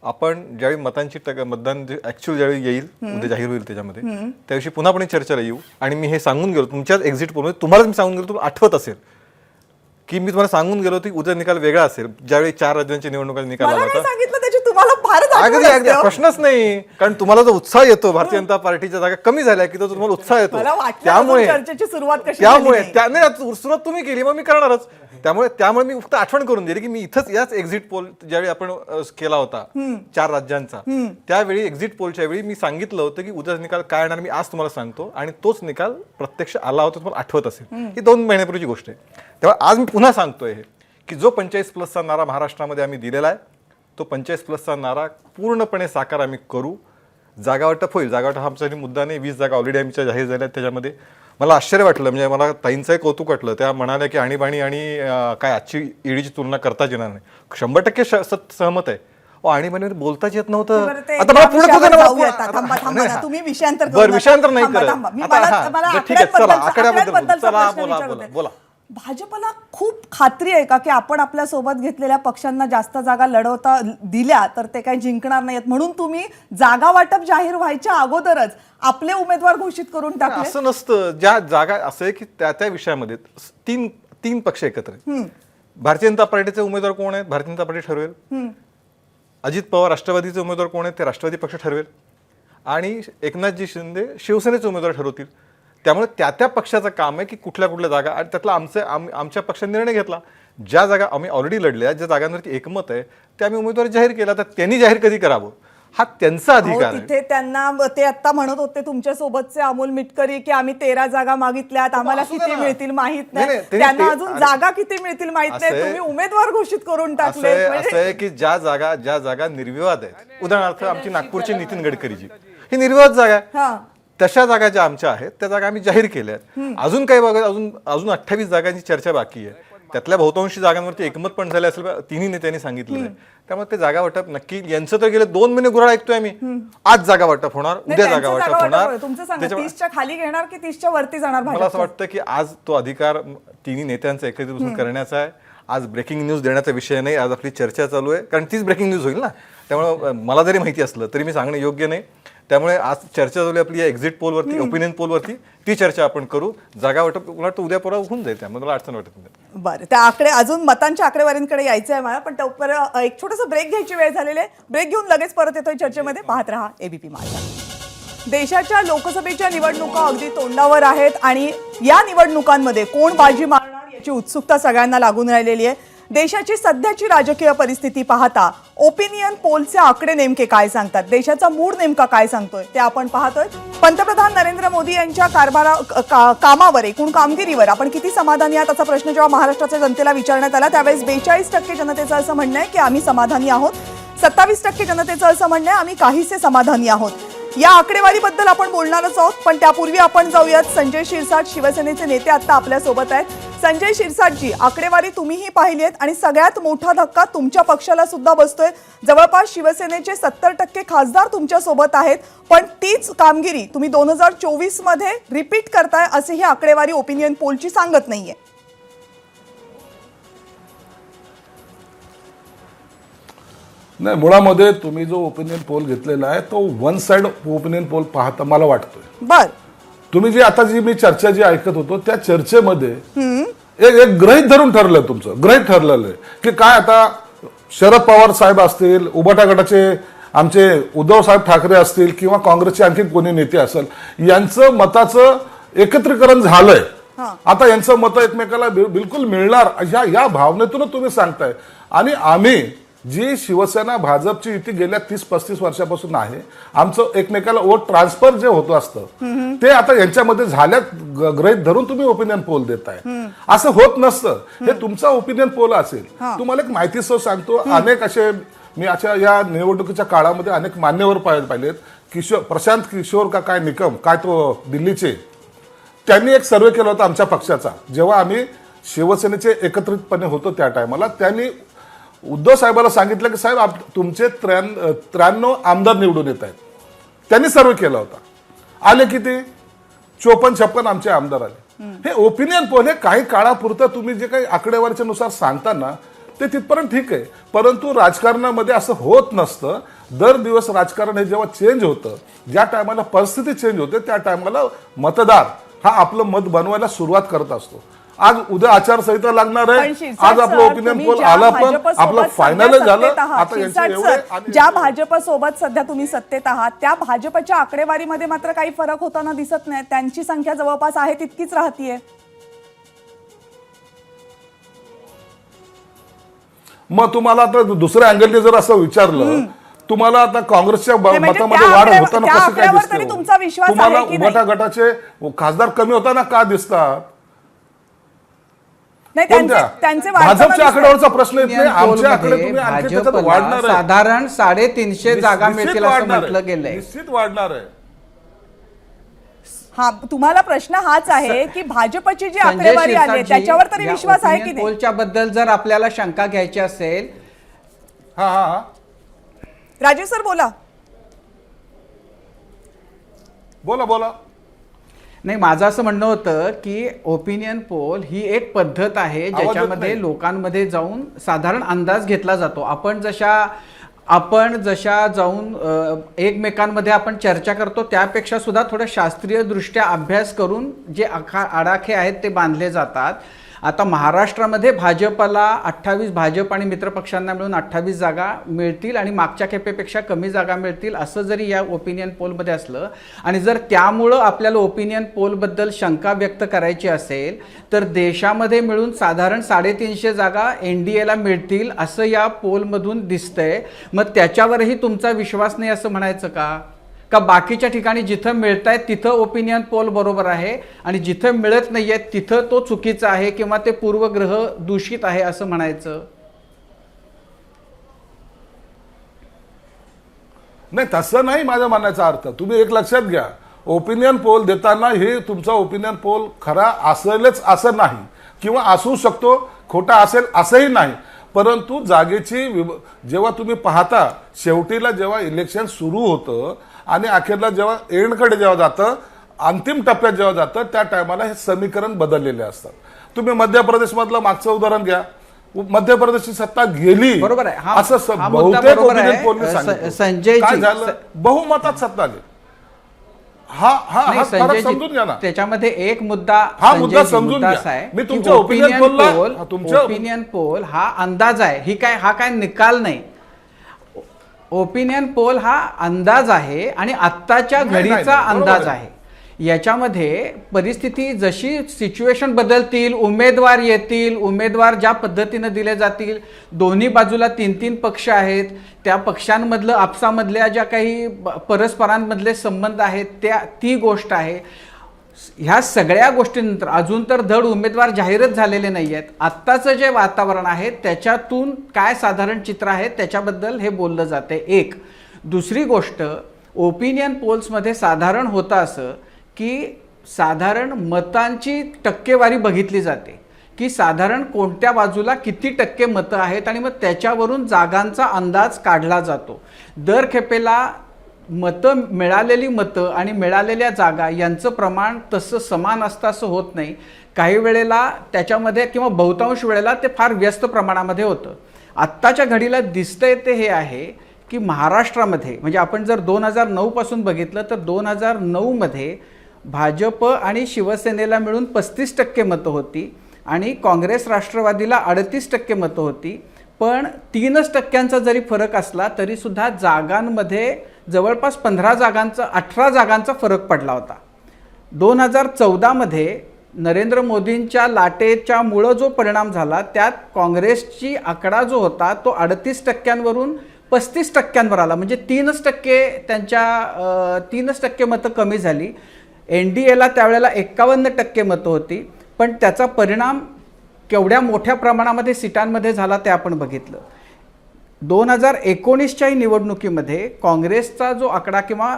[SPEAKER 7] आपण ज्यावेळी मतदान ऍक्च्युअल ज्यावेळी येईल, उद्या जाहीर होईल त्याच्यामध्ये, त्याविषयी पुन्हा चर्चेला येऊ. आणि मी हे सांगून गेलो तुमच्याच एक्झिट पोलमध्ये, तुम्हाला मी सांगून गेलो, तुम्हाला आठवत असेल की मी तुम्हाला सांगून गेलो की उद्या निकाल वेगळा असेल. ज्यावेळी 4 राज्यांच्या निवडणुकांचा निकाल आला होता,
[SPEAKER 1] सांगितलं त्याची तुम्हाला फारच
[SPEAKER 7] अगदी अगदी प्रश्नच नाही. कारण तुम्हाला जो उत्साह येतो, भारतीय जनता पार्टीच्या जागा कमी झाल्या की तो तुम्हाला उत्साह येतो.
[SPEAKER 1] त्यामुळे चर्चेची सुरुवात कशी
[SPEAKER 7] सुरुवात तुम्ही केली, मग मी करणारच. त्यामुळे मी फक्त आठवण करून दिली की मी इथंच याच एक्झिट पोल ज्यावेळी आपण केला होता 4 राज्यांचा, त्यावेळी एक्झिट पोलच्या वेळी मी सांगितलं होतं की उद्या निकाल काय येणार, मी आज तुम्हाला सांगतो. आणि तोच निकाल प्रत्यक्ष आला होता, तुम्हाला आठवत असेल. ही 2 महिन्यापूर्वीची गोष्ट आहे. तेव्हा आज मी पुन्हा सांगतोय की जो 45+चा नारा महाराष्ट्रामध्ये आम्ही दिलेला आहे, तो 45+चा नारा पूर्णपणे साकार आम्ही करू. जागा वाटप होईल. जागा वाटप आमचा मुद्दा नाही. 20 जागा ऑलरेडी आमच्या जाहीर झाल्या. त्याच्यामध्ये मला आश्चर्य वाटलं, म्हणजे मला ताईंचंही कौतुक वाटलं. त्या म्हणाल्या की आणीबाणी आणि काय आजची ईडीची तुलना करताच येणार नाही. 100% सहमत आहे. आणीबाणीवर बोलताच येत नव्हतं. आता मला पुढे
[SPEAKER 1] तुम्ही विषयांतर
[SPEAKER 7] विषयांतर नाही करत. ठीक आहे, चला आकड्याबद्दल चला, बोला.
[SPEAKER 1] भाजपला खूप खात्री आहे का की आपण आपल्या सोबत घेतलेल्या पक्षांना जास्त जागा लढवता दिल्या तर ते काही जिंकणार नाहीत, म्हणून तुम्ही जागा वाटप जाहीर व्हायच्या अगोदरच आपले उमेदवार घोषित करून टाकले?
[SPEAKER 7] असं नसतं. ज्या जागा असं आहे की त्या विषयामध्ये 3 पक्ष एकत्र आहेत. भारतीय जनता पार्टीचे उमेदवार कोण आहेत? भारतीय जनता पार्टी ठरवेल. अजित पवार राष्ट्रवादीचे उमेदवार कोण आहेत? ते राष्ट्रवादी पक्ष ठरवेल. आणि एकनाथजी शिंदे शिवसेनेचे उमेदवार ठरवतील. त्यामुळे त्या पक्षाचं काम आहे की कुठल्या जागा, आणि त्यातला आमच्या पक्षाने निर्णय घेतला. ज्या जागा आम्ही ऑलरेडी लढल्या, ज्या जागांवरती एकमत आहे, ते आम्ही उमेदवार जाहीर केला. तर त्यांनी जाहीर कधी करावं हा त्यांचा अधिकार आहे.
[SPEAKER 1] तिथे त्यांना ते आता म्हणत होते तुमच्या सोबतचे अमोल मिटकरी की आम्ही 13 जागा मागितल्यात, आम्हाला किती मिळतील माहित नाही. त्यांना अजून जागा किती मिळतील माहित नाही, तुम्ही उमेदवार घोषित करून टाकले.
[SPEAKER 7] असं आहे की ज्या जागा निर्विवाद आहेत, उदाहरणार्थ आमची नागपूरची नितीन गडकरीची, ही निर्विवाद जागा आहे. तशा जागा ज्या आमच्या आहेत त्या जागा आम्ही जाहीर केल्या आहेत. अजून काही बघा, अजून 28 जागांची चर्चा बाकी आहे. त्यातल्या बहुतांशी जागांवरती एकमत पण झाले असेल, 3 नेत्यांनी सांगितलं. त्यामुळे ते जागा वाटप नक्की, यांचं तर गेले 2 महिने गुराळ ऐकतोय आम्ही. आज जागा वाटप होणार, उद्या जागा वाटप होणार.
[SPEAKER 1] तुमचं सांगा, 30च्या खाली घेणार की 30च्या वरती जाणार?
[SPEAKER 7] मला असं वाटतं की आज तो अधिकार 3 नेत्यांचा एकत्रित बसून करण्याचा आहे. आज ब्रेकिंग न्यूज देण्याचा विषय नाही, आज आपली चर्चा चालू आहे. कारण तीच ब्रेकिंग न्यूज होईल ना. त्यामुळे मला जरी माहिती असलं तरी मी सांगणं योग्य नाही. त्यामुळे आज चर्चा झाली आपली या एक्झिट पोलवरती, ओपिनियन पोलवरती. ती चर्चा आपण करू. जागा वाटप उद्या परवा होऊन जाईल, त्यामुळे मला अडचण वाटत नाही.
[SPEAKER 1] बरं, त्या अजून मतांच्या आकडेवारींकडे यायचं आहे मला, पण त्यावर एक छोटासा ब्रेक घ्यायची वेळ झालेली आहे. ब्रेक घेऊन लगेच परत येतोय चर्चेमध्ये. पाहत रहा एबीपी माझा. देशाच्या लोकसभेच्या निवडणुका अगदी तोंडावर आहेत आणि या निवडणुकांमध्ये कोण बाजी मारणार याची उत्सुकता सगळ्यांना लागून राहिलेली आहे. देशाची सध्याची राजकीय परिस्थिती पाहता ओपिनियन पोलचे आकडे नेमके काय सांगतात, देशाचा मूड नेमका काय सांगतोय ते आपण पाहतोय. पंतप्रधान नरेंद्र मोदी यांच्या कामावर, एकूण कामगिरीवर आपण किती समाधानी आहात असा प्रश्न जेव्हा महाराष्ट्राच्या जनतेला विचारण्यात आला, त्यावेळेस 42% जनतेचं असं म्हणणं आहे की आम्ही समाधानी आहोत. 27% जनतेचं असं म्हणणं आहे आम्ही काहीसे समाधानी आहोत. या आकडेवारीबद्दल आपण बोलणारच आहोत, पण त्यापूर्वी आपण जाऊयात. संजय शिरसाट शिवसेनेचे नेते आता आपल्या सोबत आहेत. संजय शिरसाटजी, आकडेवारी तुम्हीही पाहिली आहेत आणि सगळ्यात मोठा धक्का तुमच्या पक्षाला सुद्धा बसतोय. जवळपास शिवसेनेचे 70% खासदार तुमच्या सोबत आहेत, पण तीच कामगिरी तुम्ही 2024 मध्ये रिपीट करताय असे ही आकडेवारी ओपिनियन पोलची सांगत नाहीये.
[SPEAKER 8] नाही, मुळामध्ये तुम्ही जो ओपिनियन पोल घेतलेला आहे तो वन साइड ओपिनियन पोल पाहता मला वाटतोय.
[SPEAKER 1] बर,
[SPEAKER 8] तुम्ही जी आता मी चर्चा जी ऐकत होतो त्या चर्चेमध्ये एक गृहीत धरून ठरलं, तुमचं गृहीत ठरलेलं आहे की काय आता शरद पवार साहेब असतील, उबाटा गटाचे आमचे उद्धव साहेब ठाकरे असतील किंवा काँग्रेसचे आणखी कोणी नेते असेल, यांचं मताचं एकत्रीकरण झालंय. आता यांचं मत एकमेकाला बिलकुल मिळणार या भावनेतून तुम्ही सांगताय. आणि आम्ही जी शिवसेना भाजपची युती गेल्या 30-35 वर्षापासून आहे, आमचं एकमेकाला वोट ट्रान्सफर जे होत असतं ते आता यांच्यामध्ये झाल्यात गृहीत धरून तुम्ही ओपिनियन पोल देताय. असं होत नसतं. हे तुमचा ओपिनियन पोल असेल. तुम्हाला एक माहिती सांगतो, अनेक असे मी अशा या निवडणुकीच्या काळामध्ये अनेक मान्यवर पाहिलेत. प्रशांत किशोर का काय निकम काय तो दिल्लीचे, त्यांनी एक सर्वे केला होता आमच्या पक्षाचा. जेव्हा आम्ही शिवसेनेचे एकत्रितपणे होतो त्या टायमाला त्यांनी उद्धव साहेबांना सांगितलं की साहेब तुमचे 93 आमदार निवडून येत आहेत. त्यांनी सर्वे केला होता. आले किती? 54-56 आमचे आमदार आले. हे ओपिनियन पोल हे काही काळापुरतं तुम्ही जे काही आकडेवारीच्या नुसार सांगताना ते तिथपर्यंत ठीक आहे, परंतु राजकारणामध्ये असं होत नसतं. दर दिवस राजकारण हे जेव्हा चेंज होतं, ज्या टायमाला परिस्थिती चेंज होते त्या टायमाला मतदार हा आपलं मत बनवायला सुरुवात करत असतो. आज उद्या आचारसंहिता लागणार आहे, आज आपलं ओपिनियन पोल आला पण आपलं फायनल झालं. आता
[SPEAKER 1] ज्या भाजप सोबत सध्या तुम्ही सत्तेत आहात त्या भाजपच्या आकडेवारीमध्ये मात्र काही फरक होताना दिसत नाही. त्यांची संख्या जवळपास आहे तितकीच राहतीये.
[SPEAKER 8] मग तुम्हाला आता दुसऱ्या अँगलने जर असं विचारलं, तुम्हाला आता काँग्रेसच्या
[SPEAKER 1] म्हणजे
[SPEAKER 8] मतामध्ये वाढ होताना
[SPEAKER 1] त्या
[SPEAKER 8] कसं काय
[SPEAKER 1] आकड्यावर तरी तुमचा
[SPEAKER 8] दिसतं?
[SPEAKER 1] विश्वास
[SPEAKER 8] तुम्हाला
[SPEAKER 1] आहे की नाही?
[SPEAKER 8] उबाटा गटाचे खासदार कमी होताना का दिसतात?
[SPEAKER 1] नाही,
[SPEAKER 8] कोणत्या?
[SPEAKER 1] त्यांचे वाढताना
[SPEAKER 8] भाजपच्या
[SPEAKER 1] दिसतंय.
[SPEAKER 8] आकड्यावरचा प्रश्न येत नाही. आमच्या आकडे तुम्ही आणखी त्याच्यात
[SPEAKER 3] भाजपला
[SPEAKER 8] वाढणार आहे.
[SPEAKER 3] साधारण 350 जागा
[SPEAKER 8] निश्चित
[SPEAKER 3] मिळतील असं
[SPEAKER 8] वाढणार
[SPEAKER 3] म्हटलं
[SPEAKER 8] आहे.
[SPEAKER 3] गेलंय.
[SPEAKER 8] निश्चित वाढणार आहे.
[SPEAKER 1] हा, तुम्हाला प्रश्न हाच आहे की भाजपची जी आकडेवारी आली आहे, त्याच्यावर तरी विश्वास आहे की नाही?
[SPEAKER 3] पोलच्या बद्दल जर आपल्याला शंका घ्यायची असेल,
[SPEAKER 8] हा
[SPEAKER 1] राजेश सर बोला.
[SPEAKER 8] बोला.
[SPEAKER 3] नाही, माझं असं म्हणणं होतं की ओपिनियन पोल ही एक पद्धत आहे ज्याच्यामध्ये
[SPEAKER 8] नाही.
[SPEAKER 3] लोकांमध्ये जाऊन साधारण अंदाज घेतला जातो. आपण जशा जाऊन एकमेकांमध्ये आपण चर्चा करतो त्यापेक्षा सुद्धा थोडं शास्त्रीय दृष्ट्या अभ्यास करून जे आडाखे आहेत ते बांधले जातात. आता महाराष्ट्रामध्ये भाजपला 28, भाजप आणि मित्रपक्षांना मिळून 28 जागा मिळतील आणि मागच्या खेपेपेक्षा कमी जागा मिळतील असं जरी या ओपिनियन पोलमध्ये असलं, आणि जर त्यामुळं आपल्याला ओपिनियन पोलबद्दल शंका व्यक्त करायची असेल तर देशामध्ये मिळून साधारण 350 जागा NDAला मिळतील असं या पोलमधून दिसतंय. मग त्याच्यावरही तुमचा विश्वास नाही असं म्हणायचं का बाकीच्या ठिकाणी जिथं मिळतायत तिथं ओपिनियन पोल बरोबर आहे आणि जिथं मिळत नाहीये तिथं तो चुकीचा आहे किंवा ते पूर्वग्रह दूषित आहे असं म्हणायचं?
[SPEAKER 8] नाही, तसं नाही माझ्या म्हणण्याचा अर्थ. तुम्ही एक लक्षात घ्या, ओपिनियन पोल देताना हे तुमचा ओपिनियन पोल खरा असेलच असं नाही, किंवा असू शकतो खोटा असेल असंही नाही. परंतु जागेची जेव्हा तुम्ही पाहता, शेवटीला जेव्हा इलेक्शन सुरू होतं आणि अखेरला जेव्हा एंडकडे जेव्हा जातं, अंतिम टप्प्यात जेव्हा जातं, त्या टायमाला हे समीकरण बदललेले असतात. तुम्ही मध्य प्रदेशमधलं मागचं उदाहरण घ्या. मध्य प्रदेशची सत्ता गेली,
[SPEAKER 3] बरोबर आहे.
[SPEAKER 8] असं
[SPEAKER 3] हा मुद्दा
[SPEAKER 8] बहुतेक
[SPEAKER 3] बरोबर आहे.
[SPEAKER 8] ओपिनियन पोलने सांगितलं.
[SPEAKER 3] संजयजी,
[SPEAKER 8] काय झालं? बहुमतात सत्ता आली.
[SPEAKER 3] नाही,
[SPEAKER 8] हा फरक समजून घ्या
[SPEAKER 3] संजयजी,
[SPEAKER 8] ना.
[SPEAKER 3] त्याच्यामध्ये एक मुद्दा,
[SPEAKER 8] हा मुद्दा
[SPEAKER 3] संजयजी,
[SPEAKER 8] समजून
[SPEAKER 3] मुद्दा
[SPEAKER 8] घ्या.
[SPEAKER 3] असा आहे
[SPEAKER 8] मी
[SPEAKER 3] की
[SPEAKER 8] तुमच्या ओपिनियन पोलला
[SPEAKER 3] ओपिनियन पोल हा अंदाज आहे, हा काय निकाल नाही. ओपिनियन पोल हा अंदाज आहे आणि आत्ताच्या
[SPEAKER 8] नाही,
[SPEAKER 3] घडीचा
[SPEAKER 8] बरोबर
[SPEAKER 3] अंदाज
[SPEAKER 8] आहे.
[SPEAKER 3] आहे. याच्यामध्ये परिस्थिती जशी सिच्युएशन बदलतील, उमेदवार येतील, उमेदवार ज्या पद्धतीनं दिले जातील, दोन्ही बाजूला 3-3 पक्ष आहेत, त्या पक्षांमधलं आपसामधल्या ज्या काही परस्परांमधले संबंध आहेत ती गोष्ट आहे. ह्या सगळ्या गोष्टींनंतर अजून तर धड उमेदवार जाहीरच झालेले नाही आहेत. आत्ताचं जे वातावरण आहे त्याच्यातून काय साधारण चित्र आहे त्याच्याबद्दल हे बोललं जाते. एक दुसरी गोष्ट, ओपिनियन पोल्समध्ये साधारण होतं असं की साधारण मतांची टक्केवारी बघितली जाते की साधारण कोणत्या बाजूला किती टक्के मतं आहेत आणि मग त्याच्यावरून जागांचा अंदाज काढला जातो. दर खेपेला मिळालेली मतं आणि मिळालेल्या जागा यांचं प्रमाण तसं समान असतं असं होत नाही. काही वेळेला त्याच्यामध्ये किंवा बहुतांश वेळेला ते फार व्यस्त प्रमाणामध्ये होतं. आत्ताच्या घडीला दिसतंय ते हे आहे की महाराष्ट्रामध्ये म्हणजे आपण जर 2009 पासून बघितलं तर 2009 मध्ये भाजप आणि शिवसेनेला मिळून 35% मतं होती आणि काँग्रेस राष्ट्रवादीला 38% मतं होती. पण 3% जरी फरक असला तरी सुद्धा जागांमध्ये जवळपास 18 जागांचा फरक पडला होता. 2014 मध्ये नरेंद्र मोदींच्या लाटेच्यामुळं जो परिणाम झाला त्यात काँग्रेसची आकडा जो होता तो 38%वरून 35%वर आला. म्हणजे 3% त्यांच्या 3% मतं कमी झाली. NDAला त्यावेळेला 51% मतं होती. पण त्याचा परिणाम केवढ्या मोठ्या प्रमाणामध्ये सीटांमध्ये झाला ते आपण बघितलं. 2019च्या निवडणुकीमध्ये काँग्रेसचा जो आकडा किंवा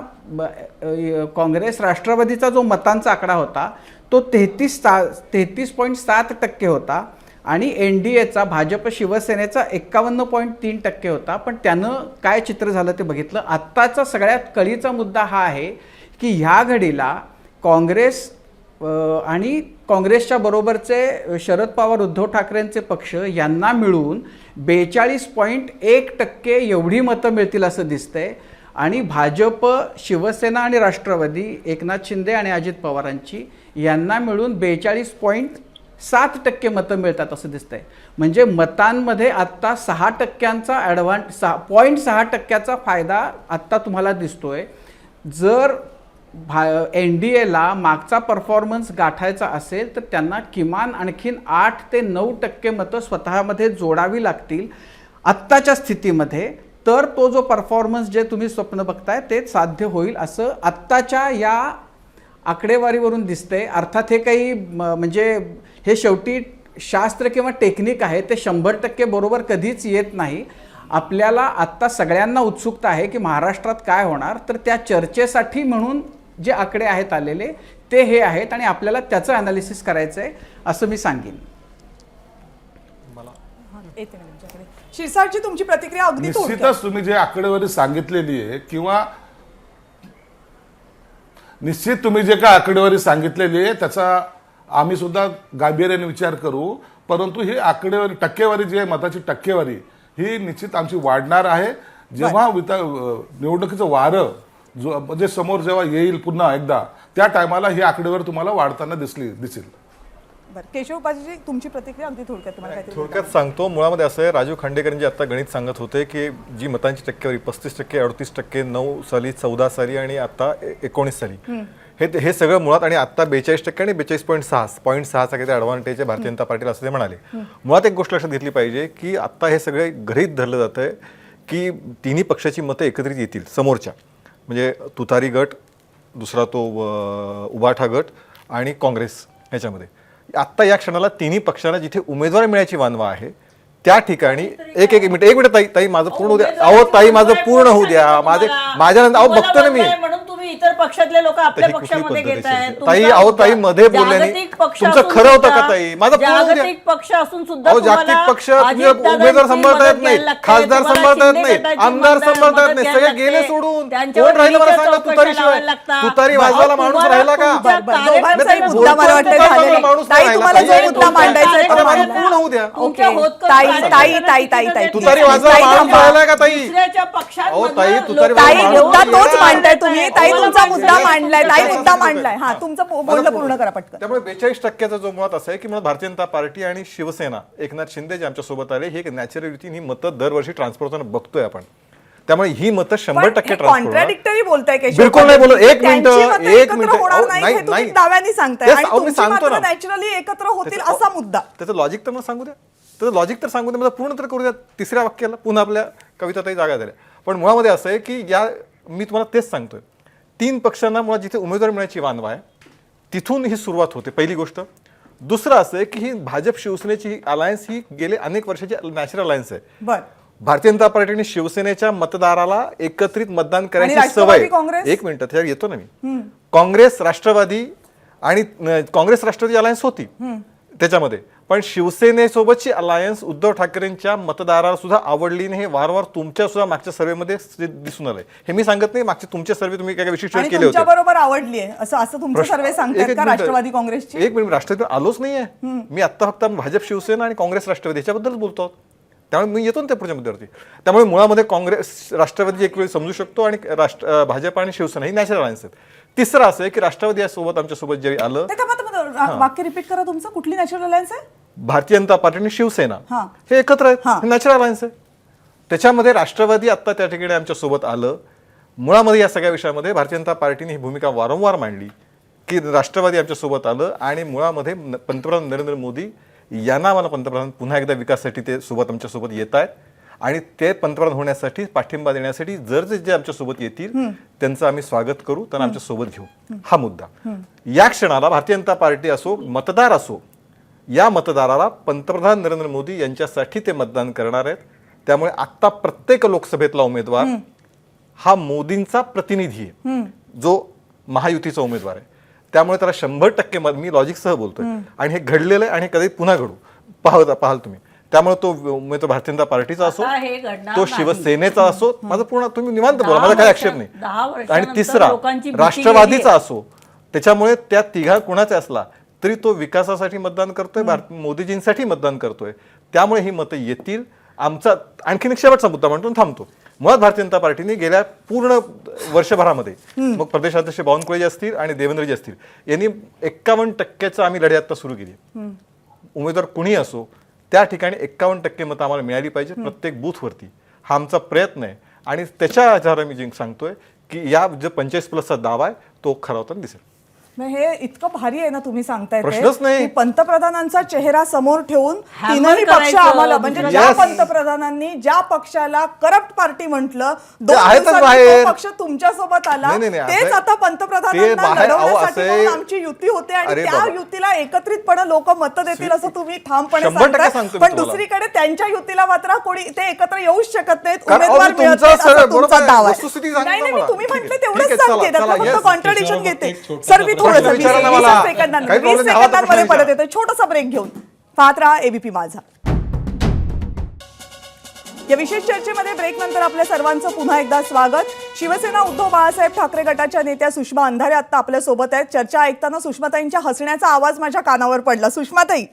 [SPEAKER 3] काँग्रेस राष्ट्रवादीचा जो मतांचा आकडा होता तो 33.7% होता आणि NDAचा भाजप शिवसेनेचा 51.3% होता. पण त्यानं काय चित्र झालं ते बघितलं. आत्ताचा सगळ्यात कळीचा मुद्दा हा आहे की ह्या घडीला काँग्रेस आणि काँग्रेसच्या बरोबरचे शरद पवार उद्धव ठाकरेंचे पक्ष यांना मिळून 42.1% एवढी मतं मिळतील असं दिसतंय. आणि भाजप शिवसेना आणि राष्ट्रवादी एकनाथ शिंदे आणि अजित पवारांची यांना मिळून 42.7% मतं मिळतात असं दिसतंय. म्हणजे मतांमध्ये आत्ता 6%चा ॲडव्हान्स 0.6%चा फायदा आत्ता तुम्हाला दिसतोय. जर NDAला मागचा परफॉर्मन्स गाठायचा असेल तर त्यांना किमान आणखीन 8 ते 9% मतं स्वतःमध्ये जोडावी लागतील आत्ताच्या स्थितीमध्ये. तर तो जो परफॉर्मन्स जे तुम्ही स्वप्न बघताय ते साध्य होईल असं आत्ताच्या या आकडेवारीवरून दिसतंय. अर्थात हे काही म्हणजे हे शेवटी शास्त्र किंवा टेक्निक आहे, ते 100% बरोबर कधीच येत नाही. आपल्याला आत्ता सगळ्यांना उत्सुकता आहे की महाराष्ट्रात काय होणार. तर त्या चर्चेसाठी म्हणून जे आकडे आहेत आलेले ते हे आहेत आणि आपल्याला त्याचं ॲनालिसिस करायचं आहे असं मी सांगेन.
[SPEAKER 1] शिरसाटची तुमची प्रतिक्रिया अगदी थोडक्यात.
[SPEAKER 8] निश्चितच तुम्ही जे आकडेवारी सांगितलेली आहे किंवा निश्चित तुम्ही जे काय आकडेवारी सांगितलेली आहे त्याचा आम्ही सुद्धा गांभीर्याने विचार करू. परंतु ही आकडेवारी टक्केवारी जी आहे मताची टक्केवारी ही निश्चित आमची वाढणार आहे. जेव्हा निवडणुकीचं वारं जो म्हणजे समोर जेव्हा येईल पुन्हा एकदा त्या टायमाला ही आकडेवारी तुम्हाला वाढताना दिसेल.
[SPEAKER 1] बरं, केशव उपाध्यायजी तुमची प्रतिक्रिया अगदी थोडक्यात तुम्हाला काहीतरी
[SPEAKER 7] थोडक्यात सांगतो. मुळामध्ये असं आहे, राजीव खांडेकरांजी आता गणित सांगत होते की जी मतांची टक्केवारी 35%, 38%, 9 साली, 14 साली आणि आता 19 साली हे सगळं मुळात आणि आता 42% आणि 42.6चा काही ॲडव्हान्टेज आहे भारतीय जनता पार्टीला असं ते म्हणाले. मुळात एक गोष्ट लक्षात घेतली पाहिजे की आता हे सगळे गृहीत धरलं जातं आहे की तिन्ही पक्षाची मतं एकत्रित येतील समोरच्या. म्हणजे तुतारी गट, दुसरा तो उबाठा गट आणि काँग्रेस ह्याच्यामध्ये आत्ता या क्षणाला तिन्ही पक्षांना जिथे उमेदवार मिळायची वानवा आहे त्या ठिकाणी एक मिनिट ताई माझं पूर्ण होऊ द्या. अहो ताई माझं पूर्ण होऊ द्या. माझ्यानंतर अहो बघतो ना मी.
[SPEAKER 5] म्हणून तुम्ही इतर पक्षातले लोक आपल्या पक्षामध्ये घेत आहेत.
[SPEAKER 7] ताई अहो ताई मध्ये बोलल्याने तुमचं खरं होतं का ताई? माझं पूर्ण होऊ द्या.
[SPEAKER 5] जागतिक पक्ष असून सुद्धा
[SPEAKER 7] अहो जागतिक पक्ष उमेदवार सांभाळता येत नाही, खासदार सांभाळता येत नाही, आमदार सांभाळता येत नाही, सगळे गेले सोडून. कोण राहिलं मला सांगा तुतारी शिवाय? तुतारी वाजवायला माणूस राहिला का?
[SPEAKER 1] दोघांचाही मुद्दा मला वाटतं झालेला आहे. ताई तुम्हाला जो मुद्दा मांडायचा आहे तो मांडा.
[SPEAKER 7] पूर्ण होऊ द्या.
[SPEAKER 1] ताई
[SPEAKER 7] तुतारी वाजवायला माणूस राहिला का ताई?
[SPEAKER 5] दुसऱ्याच्या पक्षात
[SPEAKER 7] अहो ताई तुतारी
[SPEAKER 1] ताई
[SPEAKER 7] वाजवायला
[SPEAKER 1] मुद्दा
[SPEAKER 7] माणूस
[SPEAKER 1] तोच मांडताय तुम्ही. ताई तुमचा मुद्दा मांडलाय. ताई मुद्दा मांडलाय. हा तुमचं बोलणं पूर्ण करा पटकन.
[SPEAKER 7] त्यामुळे 42% जो मुळात असं आहे की मुळात भारतीय जनता पार्टी आणि शिवसेना एकनाथ शिंदे जे आमच्या सोबत आले ही एक नॅचरल रीती ही मतं दरवर्षी ट्रान्सफर होताना बघतोय आपण. त्यामुळे ही मतं 100% ट्रान्सफर
[SPEAKER 1] कॉन्ट्राडिक्टरी बोलताय केशव.
[SPEAKER 7] बिलकुल नाही बोलत. एक
[SPEAKER 1] त्यांची
[SPEAKER 7] मिनिट
[SPEAKER 1] मतं
[SPEAKER 7] एक
[SPEAKER 1] एकत्र
[SPEAKER 7] मिनिट
[SPEAKER 1] होणार नाही हे तुम्ही दाव्याने सांगताय आणि तुमची
[SPEAKER 7] सांगतो
[SPEAKER 1] मात्र
[SPEAKER 7] ना
[SPEAKER 1] नॅचरली एकत्र होतील असा मुद्दा.
[SPEAKER 7] त्याचं लॉजिक तर मला सांगू द्या. त्याचं लॉजिक तर सांगू द्या. मला पूर्ण तर करू द्या. तिसऱ्या वाक्याला पुन्हा आपल्या कविताताई जागा झाल्या. पण मुळामध्ये असं आहे की मी तुम्हाला तेच सांगतोय 3 पक्षांना मुळात जिथे उमेदवार मिळायची वानवा आहे तिथून ही सुरुवात होते पहिली गोष्ट. दुसरं असं आहे की ही भाजप शिवसेनेची ही अलायन्स ही गेले अनेक वर्षाची नॅचरल अलायन्स आहे.
[SPEAKER 1] बरं,
[SPEAKER 7] भारतीय जनता पार्टी आणि शिवसेनेच्या मतदाराला एकत्रित मतदान करायची
[SPEAKER 1] राष्ट्रवादी
[SPEAKER 7] सवय.
[SPEAKER 1] काँग्रेस?
[SPEAKER 7] एक मिनिट त्याच्यावर येतो ना मी. काँग्रेस राष्ट्रवादी आणि काँग्रेस राष्ट्रवादी अलायन्स होती. त्याच्यामध्ये. पण शिवसेनेसोबतची अलायन्स उद्धव ठाकरेंच्या मतदाराला सुद्धा आवडली नाही, हे वारंवार तुमच्या सुद्धा मागच्या सर्व्हेमध्ये दिसून आलंय. हे मी सांगत नाही, मागचे तुमचे सर्व्हे तुम्ही काय विशिष्ट
[SPEAKER 1] आणि
[SPEAKER 7] केले होते.
[SPEAKER 1] तुमच्या बरोबर आवडली आहे असं तुमचे सर्वे सांगतात
[SPEAKER 7] एक
[SPEAKER 1] का
[SPEAKER 7] मिनिट.
[SPEAKER 1] राष्ट्रवादी काँग्रेसची?
[SPEAKER 7] एक मिनिट, राष्ट्रवादी आलोच नाहीये मी. आता फक्त भाजप, शिवसेना आणि काँग्रेस, राष्ट्रवादी याच्याबद्दलच बोलतो आहोत. त्यामुळे मी येतो ना त्या पुढच्या मुद्द्यावरती. त्यामुळे मुळामध्ये काँग्रेस राष्ट्रवादी एक वेळ समजू शकतो आणि भाजप आणि शिवसेना ही नॅचरल अलायन्स आहेत. तिसरं असं आहे की राष्ट्रवादी यासोबत आमच्यासोबत ज्यावेळी आलं,
[SPEAKER 1] वाक्य रिपीट करा तुमचं. कुठली नॅचरल अलायन्स आहे?
[SPEAKER 7] भारतीय जनता पार्टी आणि शिवसेना
[SPEAKER 1] हा.
[SPEAKER 7] हे एकत्र आहेत,
[SPEAKER 1] हा.
[SPEAKER 7] हे नॅचरल अलायन्स आहे. त्याच्यामध्ये राष्ट्रवादी आता त्या ठिकाणी आमच्या सोबत आलं. मुळामध्ये या सगळ्या विषयामध्ये भारतीय जनता पार्टीने ही भूमिका वारंवार मांडली की राष्ट्रवादी आमच्या सोबत आलं आणि मुळामध्ये पंतप्रधान नरेंद्र मोदी यांना आम्हाला पंतप्रधान पुन्हा एकदा विकासासाठी ते सोबत आमच्या सोबत येत आहेत आणि ते पंतप्रधान होण्यासाठी पाठिंबा देण्यासाठी जर जे आमच्या सोबत येतील त्यांचं आम्ही स्वागत करू, त्यांना आमच्या सोबत घेऊ. हा मुद्दा. या क्षणाला भारतीय जनता पार्टी असो, मतदार असो, या मतदाराला पंतप्रधान नरेंद्र मोदी यांच्यासाठी ते मतदान करणार आहेत. त्यामुळे आता प्रत्येक लोकसभेतला उमेदवार हा मोदींचा प्रतिनिधी आहे, जो महायुतीचा उमेदवार आहे. त्यामुळे त्याला 100% मी लॉजिकसह बोलतोय आणि हे घडलेलं आहे आणि कधी पुन्हा घडू पाहाल तुम्ही. त्यामुळे तो उमेदवार भारतीय जनता पार्टीचा असो,
[SPEAKER 5] आता हे घडणार
[SPEAKER 7] तो
[SPEAKER 5] नाही.
[SPEAKER 7] शिवसेनेचा असो, माझं पूर्ण तुम्ही निवांत बोला,
[SPEAKER 5] 10
[SPEAKER 7] माझा काही आक्षेप
[SPEAKER 5] वर्षानंतर
[SPEAKER 7] नाही. आणि
[SPEAKER 5] लोकांची
[SPEAKER 7] तिसरा
[SPEAKER 5] भीती
[SPEAKER 7] राष्ट्रवादीचा
[SPEAKER 5] गेली
[SPEAKER 7] असो, त्याच्यामुळे त्या तिघा कुणाचा असला तरी तो विकासासाठी मतदान करतोय, मोदीजींसाठी मतदान करतोय. त्यामुळे ही मतं येतील. आमचा आणखीन एक शेवटचा मुद्दा म्हणतो थांबतो. मुळात भारतीय जनता पार्टीने गेल्या पूर्ण वर्षभरामध्ये मग प्रदेशाध्यक्ष बावनकुळे जे असतील आणि देवेंद्रजी असतील यांनी 51% आम्ही लढाई आता सुरू केली. उमेदवार कुणी असो त्या ठिकाणी 51% मतं आम्हाला मिळाली पाहिजे प्रत्येक बूथवरती. हा आमचा प्रयत्न आहे आणि त्याच्या आधारे मी सांगतोय की या जो 45+ दावा आहे तो खरा होताना दिसेल.
[SPEAKER 1] हे इतकं भारी आहे ना तुम्ही सांगताय ते,
[SPEAKER 7] प्रश्नच नाही.
[SPEAKER 1] की पंतप्रधानांचा चेहरा समोर ठेवून
[SPEAKER 5] Hammer
[SPEAKER 1] तीनही पक्ष
[SPEAKER 5] करायचं.
[SPEAKER 1] आम्हाला म्हणजे ज्या
[SPEAKER 7] Yes.
[SPEAKER 1] पंतप्रधानांनी ज्या पक्षाला करप्ट पार्टी म्हटलं,
[SPEAKER 7] ते
[SPEAKER 1] 2
[SPEAKER 7] आहेतच
[SPEAKER 1] दिवसांनी
[SPEAKER 7] बाहेर.
[SPEAKER 1] तो पक्ष तुमच्या सोबत आला,
[SPEAKER 7] नाही, नाही,
[SPEAKER 1] तेच
[SPEAKER 7] असं-
[SPEAKER 1] आता
[SPEAKER 7] ते
[SPEAKER 1] पंतप्रधानांना
[SPEAKER 7] बाहेर अहो
[SPEAKER 1] लढवण्यासाठी
[SPEAKER 7] असे-
[SPEAKER 1] म्हणून आमची युती होते आणि
[SPEAKER 7] अरे
[SPEAKER 1] त्या
[SPEAKER 7] बाबा.
[SPEAKER 1] युतीला एकत्रितपणे लोक मतं देतील असं तुम्ही ठामपणे
[SPEAKER 7] 100%
[SPEAKER 1] सांगताय.
[SPEAKER 7] सांगतो मी
[SPEAKER 1] पण
[SPEAKER 7] तुम्हाला.
[SPEAKER 1] दुसरीकडे त्यांच्या युतीला मात्र कोणी ते एकत्र येऊच शकत नाहीत,
[SPEAKER 7] कारण अहो,
[SPEAKER 1] उमेदवार
[SPEAKER 7] मी
[SPEAKER 1] मिळत
[SPEAKER 7] तुमचं
[SPEAKER 1] नाहीत
[SPEAKER 7] सर-
[SPEAKER 1] असा
[SPEAKER 7] बरोबर
[SPEAKER 1] तुमचा
[SPEAKER 7] आहे.
[SPEAKER 1] दावा
[SPEAKER 7] वस्तुस्थिती
[SPEAKER 1] आहे.
[SPEAKER 7] सांगा
[SPEAKER 1] नाही नाही,
[SPEAKER 7] मला.
[SPEAKER 1] मी तुम्ही
[SPEAKER 7] ठीक आहे,
[SPEAKER 1] म्हटले
[SPEAKER 7] ठीक
[SPEAKER 1] तेवढंच
[SPEAKER 7] आहे,
[SPEAKER 1] सांगते,
[SPEAKER 7] चला,
[SPEAKER 1] त्यातलं
[SPEAKER 7] yes.
[SPEAKER 1] फक्त कॉन्ट्रडिक्शन घेते. सर मी
[SPEAKER 7] प्रश्न
[SPEAKER 1] थोडंसं
[SPEAKER 7] विचारा ना
[SPEAKER 1] 20
[SPEAKER 7] मला.
[SPEAKER 1] सेकंदांमध्ये
[SPEAKER 7] काही problem
[SPEAKER 1] 20
[SPEAKER 7] नाही. हवा तर
[SPEAKER 1] सेकंदांमध्ये
[SPEAKER 7] प्रश्न
[SPEAKER 1] परत येतो. छोटासा ब्रेक घेऊन पाहत राहा एबीपी माझा. या विशेष चर्चेमध्ये ब्रेक नंतर आपल्या सर्वांचं पुन्हा एकदा स्वागत. शिवसेना उद्धव बाळासाहेब ठाकरे गटाच्या नेत्या सुषमा अंधारे आता आपल्या सोबत आहेत. चर्चा ऐकताना सुषमाताईंच्या हसण्याचा आवाज माझ्या कानावर पडला. सुषमाताई,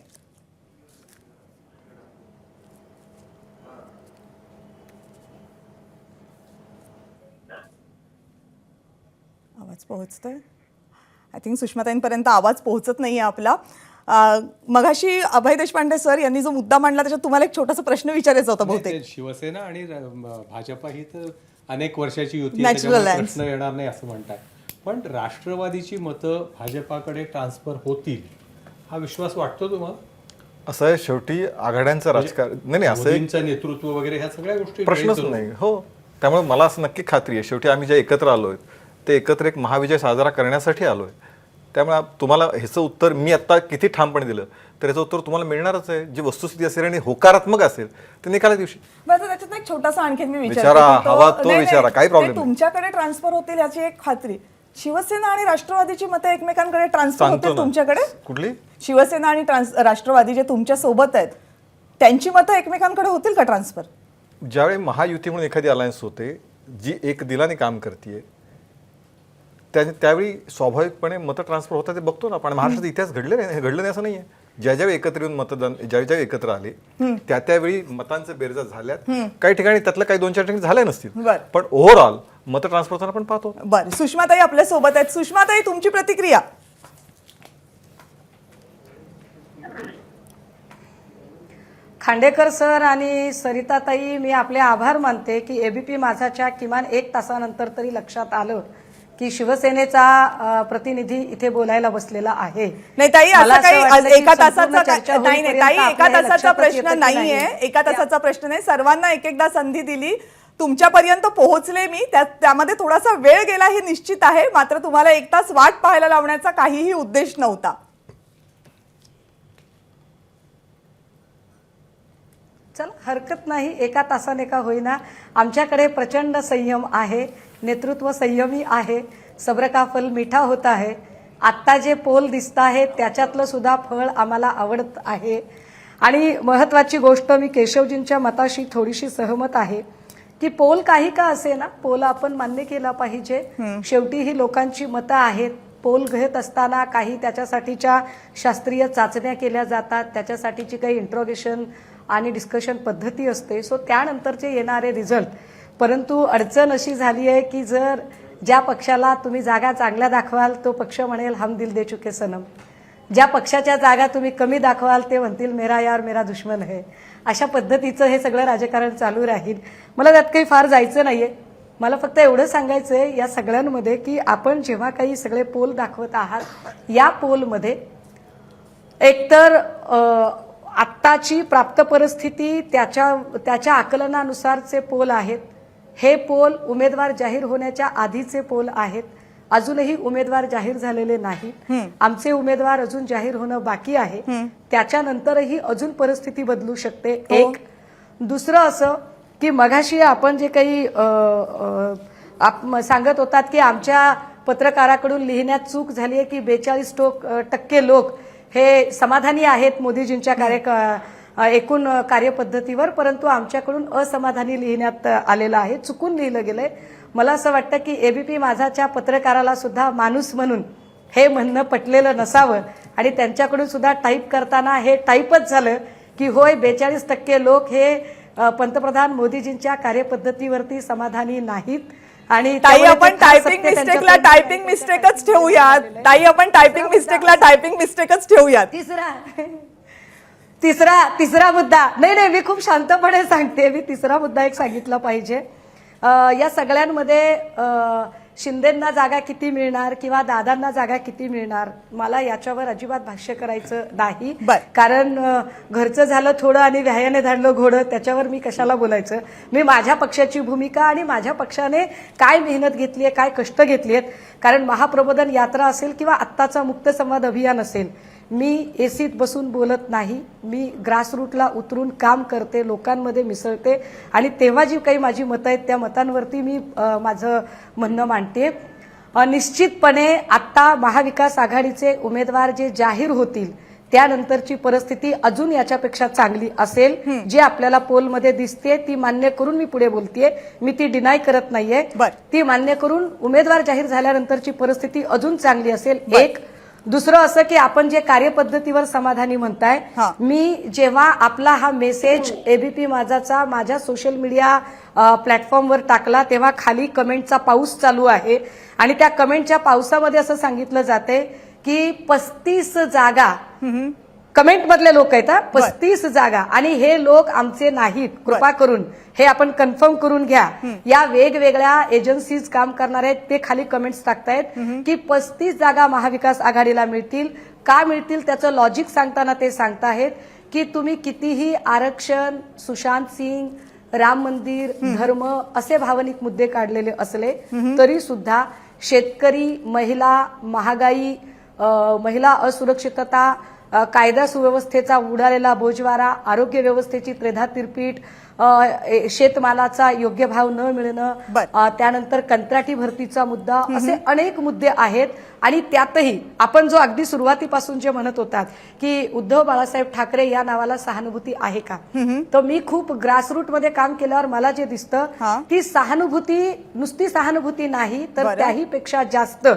[SPEAKER 1] आवाज पोहोचतोय? आय थिंक सुषमाताईंपर्यंत आवाज पोहोचत नाहीये आपला. मगाशी अभय देशपांडे सर यांनी जो मुद्दा मांडला त्याच्यात तुम्हाला एक छोटासा प्रश्न विचारायचा होता बहुतेक.
[SPEAKER 2] ते शिवसेना आणि भाजपा ही तर अनेक वर्षाची युती आहे,
[SPEAKER 1] Natural
[SPEAKER 2] त्याच्यामुळे
[SPEAKER 1] alliance.
[SPEAKER 2] प्रश्न येणार नाही असं म्हणताय. पण राष्ट्रवादीची मतं भाजपाकडे ट्रान्सफर होतील हा विश्वास वाटतो तुम्हाला?
[SPEAKER 7] असं आहे, शेवटी आघाड्यांचं राजकारण नाही असं आहे,
[SPEAKER 2] मोदींचं नेतृत्व वगैरे ह्या सगळ्या गोष्टी
[SPEAKER 7] प्रश्नच
[SPEAKER 2] गृहीत धरून.
[SPEAKER 7] नाही. हो, त्यामुळे मला असं नक्की खात्री आहे शेवटी आम्ही जे एकत्र आलोय ते एकत्र एक महाविजय साजरा करण्यासाठी आलोय. त्यामुळे तुम्हाला ह्याचं उत्तर मी आता किती ठामपणे दिलं तर याचं उत्तर तुम्हाला मिळणारच आहे. जी वस्तुस्थिती असेल आणि होकारात्मक असेल ते निकाला दिवशी.
[SPEAKER 1] बरं, त्याच्यात एक छोटासा आणखीन मी
[SPEAKER 7] विचारा,
[SPEAKER 1] की
[SPEAKER 7] हवा तो
[SPEAKER 1] नाही,
[SPEAKER 7] विचारा,
[SPEAKER 1] नाही,
[SPEAKER 7] काही
[SPEAKER 1] ते
[SPEAKER 7] problem नाही.
[SPEAKER 1] तुमच्याकडे ट्रान्सफर होतील याची एक खात्री. शिवसेना आणि राष्ट्रवादीची मतं एकमेकांकडे ट्रान्सफर
[SPEAKER 7] सांगतो
[SPEAKER 1] होतील
[SPEAKER 7] ना.
[SPEAKER 1] तुमच्याकडे?
[SPEAKER 7] कुठली?
[SPEAKER 1] शिवसेना आणि राष्ट्रवादी जे तुमच्या सोबत आहेत त्यांची मतं एकमेकांकडे होतील का ट्रान्सफर?
[SPEAKER 7] ज्यावेळी महायुती म्हणून एखादी अलायन्स होते जी एक दिलाने काम करते त्यावेळी स्वाभाविकपणे मतं ट्रान्सफर होतात ते बघतो ना आपण. महाराष्ट्रात इतिहास घडले नाही असं नाहीये. ज्यावेळी एकत्र येऊन मतदान ज्यावेळी एकत्र आले त्यावेळी मतांचं बेरजा झाल्यात. काही ठिकाणी त्यातलं काही 2-4 ठिकाणी झाल्या नसतील,
[SPEAKER 1] बरं.
[SPEAKER 7] पण ओव्हरऑल मतं ट्रान्सफर होताना आपण पाहतो.
[SPEAKER 1] बरं, सुषमाताई आपल्या सोबत आहेत. सुषमाताई, तुमची प्रतिक्रिया?
[SPEAKER 5] खांडेकर सर आणि सरिताताई, मी आपले आभार मानते की एबीपी माझाच्या किमान 1 तासानंतर तरी लक्षात आलं की शिवसेनेचा प्रतिनिधी इथे बोलायला बसलेला आहे.
[SPEAKER 1] नाही ताई,
[SPEAKER 5] मला
[SPEAKER 1] असं काही
[SPEAKER 5] वाटलं की
[SPEAKER 1] एका
[SPEAKER 5] संपूर्ण
[SPEAKER 1] तासाचा
[SPEAKER 5] चर्चा
[SPEAKER 1] नाही नाही ताई,
[SPEAKER 5] होईपर्यंत
[SPEAKER 1] एका
[SPEAKER 5] आपल्या
[SPEAKER 1] तासाचा
[SPEAKER 5] लक्षातच
[SPEAKER 1] प्रश्न
[SPEAKER 5] येतं की
[SPEAKER 1] नाहीये.
[SPEAKER 5] नाही.
[SPEAKER 1] एका तासाचा प्रश्न नाही. सर्वांना एक एकदा संधी दिली. तुमच्यापर्यंत पोहोचले मी. त्यामध्ये थोडासा वेळ गेला हे निश्चित आहे. मात्र तुम्हाला 1 तास वाट पाहायला लावण्याचा काहीही उद्देश नव्हता.
[SPEAKER 5] चल, हरकत नाही. 1 तासाने का होईना आमच्याकडे प्रचंड संयम आहे, नेतृत्व संयमी आहे, सब्र का फल मीठा होता है.
[SPEAKER 9] आत्ता जे पोल दिसत आहेत त्याच्यातलं सुद्धा फळ आम्हाला आवडत आहे. आणि महत्त्वाची गोष्ट, मी केशवजींच्या मताशी थोडीशी सहमत आहे की पोल काही का असे ना, पोल आपण मान्य केला पाहिजे. शेवटी ही लोकांची मतं आहेत. पोल घेत असताना काही त्याच्यासाठीच्या शास्त्रीय चाचण्या केल्या जातात, त्याच्यासाठीची काही इंट्रोगेशन आणि डिस्कशन पद्धती असते. सो त्यानंतरचे येणारे रिझल्ट. परंतु अडचण अशी झाली आहे की जर ज्या पक्षाला तुम्ही जागा चांगल्या दाखवाल तो पक्ष म्हणेल हम दिल दे चुके सनम, ज्या पक्षाच्या जागा तुम्ही कमी दाखवाल ते म्हणतील मेरा यार मेरा दुश्मन है. अशा पद्धतीचं हे सगळं राजकारण चालू राहील. मला त्यात काही फार जायचं नाहीये. मला फक्त एवढं सांगायचं आहे या सगळ्यांमध्ये की आपण जेव्हा काही सगळे पोल दाखवत आहात, या पोलमध्ये एकतर आत्ताची प्राप्त परिस्थिती त्याच्या आकलनानुसारचे पोल आहेत. हे पोल उमेदवार जाहीर होण्याच्या आधीचे पोल आहेत. अजूनही उमेदवार जाहीर झालेले नाहीत. आमचे उमेदवार अजून जाहीर होणं बाकी आहे. त्याच्यानंतरही अजून परिस्थिती बदलू शकते. एक. दुसरं असं की मगाशी आपण जे काही सांगत होतात की आमच्या पत्रकाराकडून लिहिण्यात चूक झाली आहे की 42% लोक हे समाधानी आहेत मोदीजींच्या एकूण कार्यपद्धतीवर, परंतु आमच्याकडून असमाधानी लिहिण्यात आलेलं आहे, चुकून लिहिलं गेलंय. मला असं वाटतं की एबीपी माझाच्या पत्रकाराला सुद्धा माणूस म्हणून हे म्हणणं पटलेलं नसावं आणि त्यांच्याकडून सुद्धा टाईप करताना हे टाईपच झालं की होय 42% लोक हे पंतप्रधान मोदीजींच्या कार्यपद्धतीवरती समाधानी नाहीत. आणि
[SPEAKER 1] ताई आपण टायपिंग मिस्टेकला टायपिंग मिस्टेकच ठेवूयात. ताई आपण टायपिंग मिस्टेकला टायपिंग मिस्टेकच ठेवूयात.
[SPEAKER 9] तिसरा मुद्दा, नाही मी खूप शांतपणे सांगते. मी तिसरा मुद्दा एक सांगितला पाहिजे. या सगळ्यांमध्ये शिंदेंना जागा किती मिळणार किंवा दादांना जागा किती मिळणार, मला याच्यावर अजिबात भाष्य करायचं नाही. कारण घरचं झालं थोडं आणि व्यायाने धाडलं घोडं, त्याच्यावर मी कशाला बोलायचं. मी माझ्या पक्षाची भूमिका आणि माझ्या पक्षाने काय मेहनत घेतली आहे, काय कष्ट घेतली आहेत. कारण महाप्रबोधन यात्रा असेल किंवा आत्ताचा मुक्त संवाद अभियान असेल, मी एसीत बसून बोलत नाही. मी ग्रासरूटला उतरून काम करते, लोकांमध्ये मिसळते आणि तेव्हा जी काही माझी मतं आहेत त्या मतांवरती मी माझं म्हणणं मांडते. निश्चितपणे आत्ता महाविकास आघाडीचे उमेदवार जे जाहीर होतील त्यानंतरची परिस्थिती अजून याच्यापेक्षा चांगली असेल. जी आपल्याला पोलमध्ये दिसते ती मान्य करून मी पुढे बोलतेय, मी ती डिनाय करत नाहीये. ती मान्य करून उमेदवार जाहीर झाल्यानंतरची परिस्थिती अजून चांगली असेल. एक. दुसरं असं की आपण जे कार्यपद्धतीवर समाधानी म्हणताय, मी जेव्हा आपला हा मेसेज एबीपी माझाचा माझ्या सोशल मीडिया प्लॅटफॉर्मवर टाकला तेव्हा खाली कमेंटचा पाऊस चालू आहे आणि त्या कमेंटच्या पावसामध्ये असं सांगितलं जाते की 35 जागा कमेंट मधले लोक आहेत. 35 जागा आणि हे लोक आमचे नाहीत, कृपा करून हे आपण कन्फर्म करून घ्या. या वेगवेगळ्या एजन्सीज काम करणार आहेत ते खाली कमेंट्स टाकतायत की 35 जागा महाविकास आघाडीला मिळतील. का मिळतील त्याचं लॉजिक सांगताना ते सांगताहेत की तुम्ही कितीही आरक्षण, सुशांत सिंग, राम मंदिर, धर्म असे भावनिक मुद्दे काढलेले असले तरी सुद्धा शेतकरी, महिला, महागाई, महिला असुरक्षितता, कायदा सुव्यवस्थेचा उडालेला बोजवारा, आरोग्य व्यवस्थेची त्रेधा तिरपीट, शेतमालाचा योग्य भाव न मिळणं, त्यानंतर कंत्राटी भरतीचा मुद्दा, असे अनेक मुद्दे आहेत. आणि त्यातही आपण जो अगदी सुरुवातीपासून जे म्हणत होतात की उद्धव बाळासाहेब ठाकरे या नावाला सहानुभूती आहे का, तर मी खूप ग्रासरूटमध्ये काम केल्यावर मला जे दिसतं ती सहानुभूती नुसती सहानुभूती नाही तर त्याही पेक्षा जास्त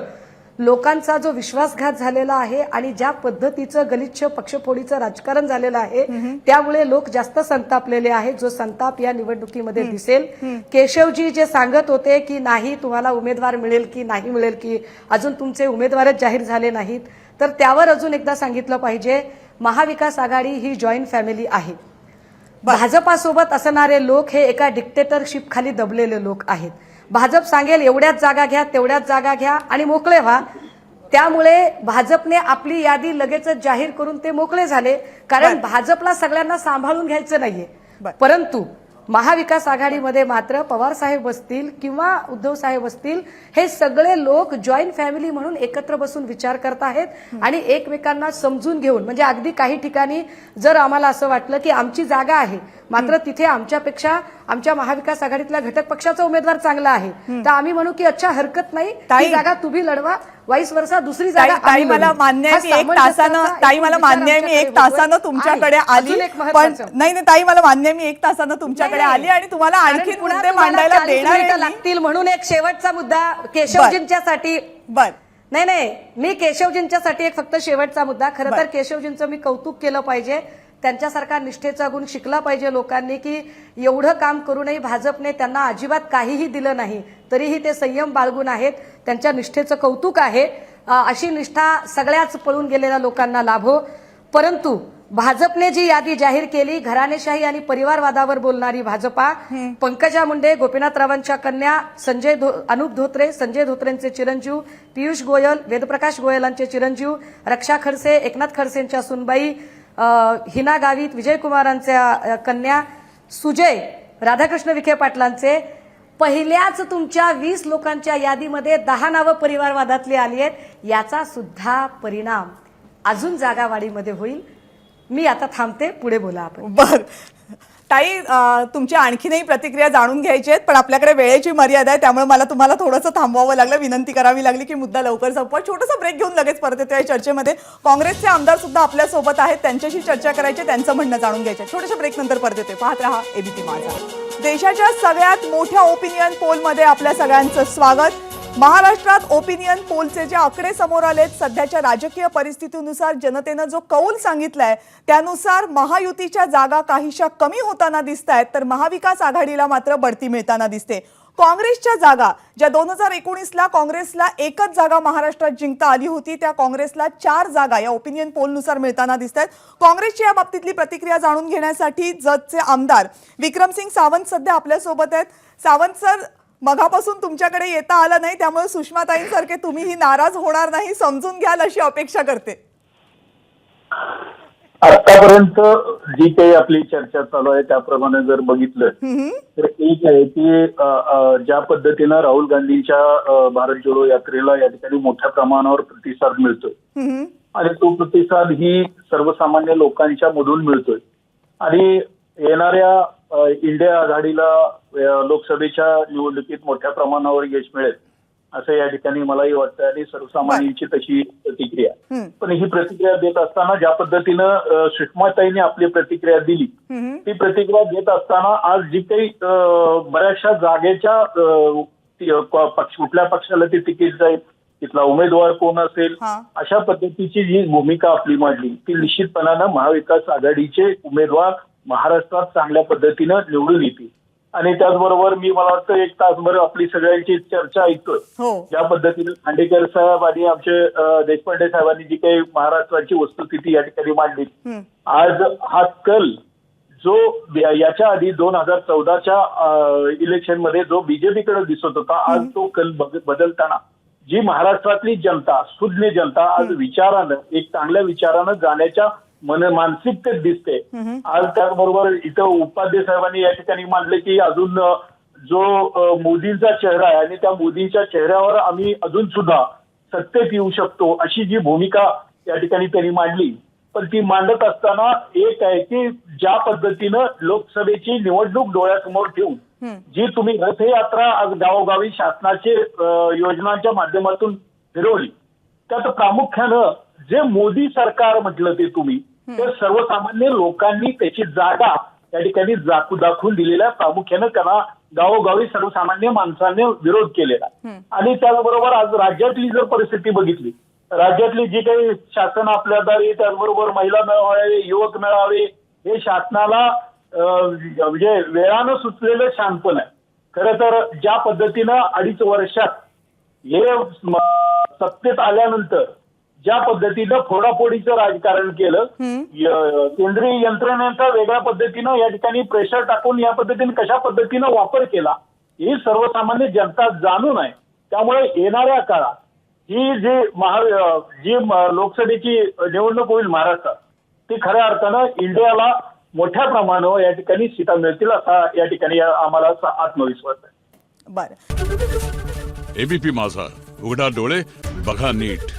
[SPEAKER 9] लोकांचा जो विश्वासघात झालेला आहे आणि ज्या पद्धतीचं गलिच्छ पक्षफोडीचं राजकारण झालेलं आहे त्यामुळे लोक जास्त संतापलेले आहेत. जो संताप या निवडणुकीमध्ये दिसेल. केशवजी जे सांगत होते की नाही तुम्हाला उमेदवार मिळेल की नाही मिळेल की अजून तुमचे उमेदवारच जाहीर झाले नाहीत, तर त्यावर अजून एकदा सांगितलं पाहिजे महाविकास आघाडी ही जॉईंट फॅमिली आहे. भाजपासोबत असणारे लोक हे एका डिक्टेटरशिप खाली दबलेले लोक आहेत. भाजप सांगेल एवढ्याच जागा घ्या तेवढ्याच जागा घ्या आणि मोकळे व्हा. त्यामुळे भाजपने आपली यादी लगेचच जाहीर करून ते मोकळे झाले, कारण भाजपला सगळ्यांना सांभाळून घ्यायचं नाहीये. परंतु महाविकास आघाडीमध्ये मात्र पवार साहेब बसतील किंवा उद्धव साहेब बसतील, हे सगळे लोक जॉईंट फॅमिली म्हणून एकत्र बसून विचार करत आहेत आणि एकमेकांना समजून घेऊन, म्हणजे अगदी काही ठिकाणी जर आम्हाला असं वाटलं की आमची जागा आहे मात्र तिथे आमच्यापेक्षा आमच्या महाविकास आघाडीतल्या घटक पक्षाचा उमेदवार चांगला आहे, तर आम्ही म्हणू की अच्छा हरकत नाही, ती जागा तुम्ही लढवा वाईस वर्षा दुसरी
[SPEAKER 1] ताई
[SPEAKER 9] जागा
[SPEAKER 1] ताई
[SPEAKER 9] आम्ही
[SPEAKER 1] मला
[SPEAKER 9] मिळवू.
[SPEAKER 1] मान्य
[SPEAKER 9] हा
[SPEAKER 1] आहे मी एक
[SPEAKER 9] सामंजस्याचा
[SPEAKER 1] तासानं ताई मला
[SPEAKER 9] एकूण
[SPEAKER 1] मान्य आहे
[SPEAKER 9] विचार
[SPEAKER 1] मी एक
[SPEAKER 9] आमच्याकडे
[SPEAKER 1] तासानं
[SPEAKER 9] होतोय.
[SPEAKER 1] तुमच्याकडे
[SPEAKER 9] आणि
[SPEAKER 1] आली
[SPEAKER 9] अजून एक
[SPEAKER 1] पण
[SPEAKER 9] महत्त्वाचं.
[SPEAKER 1] नाही ताई मला मान्य आहे मी एक तासानं तुमच्याकडे
[SPEAKER 9] नाही,
[SPEAKER 1] आली आणि तुम्हाला
[SPEAKER 9] कारण
[SPEAKER 1] आणखी
[SPEAKER 9] पुन्हा
[SPEAKER 1] मुद्दे
[SPEAKER 9] तुम्हाला
[SPEAKER 1] मांडायला
[SPEAKER 9] 40
[SPEAKER 1] देणार
[SPEAKER 9] मिनिटं
[SPEAKER 1] आहे मी.
[SPEAKER 9] लागतील म्हणून एक शेवटचा मुद्दा केशवजींच्यासाठी
[SPEAKER 1] बर
[SPEAKER 9] नाही मी केशवजींच्यासाठी एक फक्त शेवटचा मुद्दा. खरं तर
[SPEAKER 1] बरं.
[SPEAKER 9] केशवजींचं मी कौतुक केलं पाहिजे. त्यांच्यासारखा निष्ठेचा गुण शिकला पाहिजे लोकांनी, की एवढं काम करूनही भाजपने त्यांना अजिबात काहीही दिलं नाही तरीही ते संयम बाळगून आहेत. त्यांच्या निष्ठेचं कौतुक आहे. अशी निष्ठा सगळ्याच पळून गेलेल्या लोकांना लाभो. परंतु भाजपने जी यादी जाहीर केली, घराणेशाही आणि परिवारवादावर बोलणारी भाजपा, पंकजा मुंडे, गोपीनाथरावांच्या कन्या, अनुप धोत्रे, संजय धोत्रेंचे चिरंजीव, पियुष गोयल, वेदप्रकाश गोयलांचे चिरंजीव, रक्षा खडसे, एकनाथ खडसेंच्या सुनबाई, हिना गावित, विजयकुमारांच्या कन्या, सुजय, राधाकृष्ण विखे पाटलांचे, पहिल्याच तुमच्या 20 लोकांच्या यादीमध्ये 10 नावं परिवारवादातली आली आहेत. याचा सुद्धा परिणाम अजून जागावाढीमध्ये होईल. मी आता थांबते, पुढे बोला आपण.
[SPEAKER 1] बर ताई तुमची आणखीनही प्रतिक्रिया जाणून घ्यायची आहेत पण आपल्याकडे वेळेची मर्यादा आहे त्यामुळे मला तुम्हाला थोडंसं थांबवावं लागलं, विनंती करावी लागली की मुद्दा लवकर संपवा. छोटासा ब्रेक घेऊन लगेच परत येतो या चर्चेमध्ये. काँग्रेसचे आमदार सुद्धा आपल्या सोबत आहेत, त्यांच्याशी चर्चा करायची, त्यांचं म्हणणं जाणून घ्यायचं. छोट्याशा ब्रेक नंतर परत येतोय. पाहत रहा एबीपी माझा. देशाच्या सगळ्यात मोठ्या ओपिनियन पोलमध्ये आपल्या सगळ्यांचं स्वागत. महाराष्ट्रात ओपिनियन पोलचे जे आकडे समोर आलेत, सध्याच्या राजकीय परिस्थितीनुसार जनतेनं जो कौल सांगितलाय त्यानुसार महायुतीच्या जागा काहीशा कमी होताना दिसत आहेत तर महाविकास आघाडीला मात्र बढती मिळताना दिसते. काँग्रेसच्या जागा ज्या 2019ला काँग्रेसला एकच जागा महाराष्ट्रात जिंकता आली होती त्या काँग्रेसला 4 जागा या ओपिनियन पोलनुसार मिळताना दिसत आहेत. काँग्रेसची या बाबतीतली प्रतिक्रिया जाणून घेण्यासाठी जतचे आमदार विक्रमसिंग सावंत सध्या आपल्यासोबत आहेत. सावंत सर, मगापासून तुमच्याकडे येता आलं नाही त्यामुळे सुषमाताईंसारखे तुम्हीही नाराज होणार नाही, समजून घ्याल अशी अपेक्षा करते.
[SPEAKER 10] आतापर्यंत जी काही आपली चर्चा चालू आहे त्याप्रमाणे जर बघितलं तर एक आहे की ज्या पद्धतीनं राहुल गांधींच्या भारत जोडो यात्रेला या ठिकाणी मोठ्या प्रमाणावर प्रतिसाद मिळतोय आणि तो प्रतिसाद ही सर्वसामान्य लोकांच्या मधून मिळतोय आणि येणाऱ्या इंडिया आघाडीला लोकसभेच्या निवडणुकीत मोठ्या प्रमाणावर यश मिळेल असं या ठिकाणी मलाही वाटतं आणि सर्वसामान्यांची तशी प्रतिक्रिया. पण ही प्रतिक्रिया देत असताना ज्या पद्धतीनं सुषमाताईंनी आपली प्रतिक्रिया दिली ती प्रतिक्रिया देत असताना आज जी काही बऱ्याचशा जागेच्या कुठल्या पक्षाला ती तिकीट जाईल, तिथला उमेदवार कोण असेल, अशा पद्धतीची जी भूमिका आपली मांडली ती निश्चितपणानं महाविकास आघाडीचे उमेदवार महाराष्ट्रात चांगल्या पद्धतीनं निवडून येतील. आणि त्याचबरोबर मला वाटतं 1 तासभर आपली सगळ्यांची चर्चा ऐकतोय. ज्या पद्धतीने खांडेकर साहेब आणि आमचे देशपांडे साहेबांनी जी काही महाराष्ट्राची वस्तुस्थिती या ठिकाणी मांडली, आज हा कल जो याच्या आधी 2014च्या इलेक्शनमध्ये जो बीजेपीकडे दिसत होता आज तो कल बदलताना जी महाराष्ट्रातली जनता, सुज्ञ जनता आज विचारानं, एक चांगल्या विचारानं जाण्याच्या मानसिकतेत दिसते. आज त्याचबरोबर इथं उपाध्ये साहेबांनी या ठिकाणी मांडले की अजून जो मोदींचा चेहरा आहे आणि त्या मोदींच्या चेहऱ्यावर आम्ही अजून सुद्धा सत्तेत येऊ शकतो अशी जी भूमिका या ठिकाणी त्यांनी मांडली. पण ती मांडत असताना एक आहे की ज्या पद्धतीनं लोकसभेची निवडणूक डोळ्यासमोर ठेवून जी तुम्ही रथयात्रा आज गावोगावी शासनाचे योजनांच्या माध्यमातून फिरवली त्यात प्रामुख्यानं जे मोदी सरकार म्हटलं ते तुम्ही ते सर्वसामान्य लोकांनी त्याची जागा या ठिकाणी दाखवून दिलेल्या प्रामुख्यानं त्यांना गावोगावी सर्वसामान्य माणसांनी विरोध केलेला. आणि त्याचबरोबर आज राज्यातली जर परिस्थिती बघितली, राज्यातली जी काही शासन आपल्या दारी, त्याचबरोबर महिला मेळावे, युवक मेळावे हे शासनाला म्हणजे वेळानं सुचलेलं शानपण आहे. खरं तर ज्या पद्धतीनं 2.5 वर्षात हे सत्तेत आल्यानंतर ज्या पद्धतीनं फोडाफोडीचं राजकारण केलं, केंद्रीय यंत्रणेचा वेगळ्या पद्धतीनं या ठिकाणी प्रेशर टाकून या पद्धतीने कशा पद्धतीनं वापर केला ही सर्वसामान्य जनता जाणून आहे. त्यामुळे येणाऱ्या काळात ही जी लोकसभेची निवडणूक होईल महाराष्ट्रात ती खऱ्या अर्थानं इंडियाला मोठ्या प्रमाणावर या ठिकाणी सीटा मिळतील असा या ठिकाणी आम्हाला आत्मविश्वास आहे.
[SPEAKER 1] बरं.
[SPEAKER 11] एबीपी माझा, उघडा डोळे बघा नीट.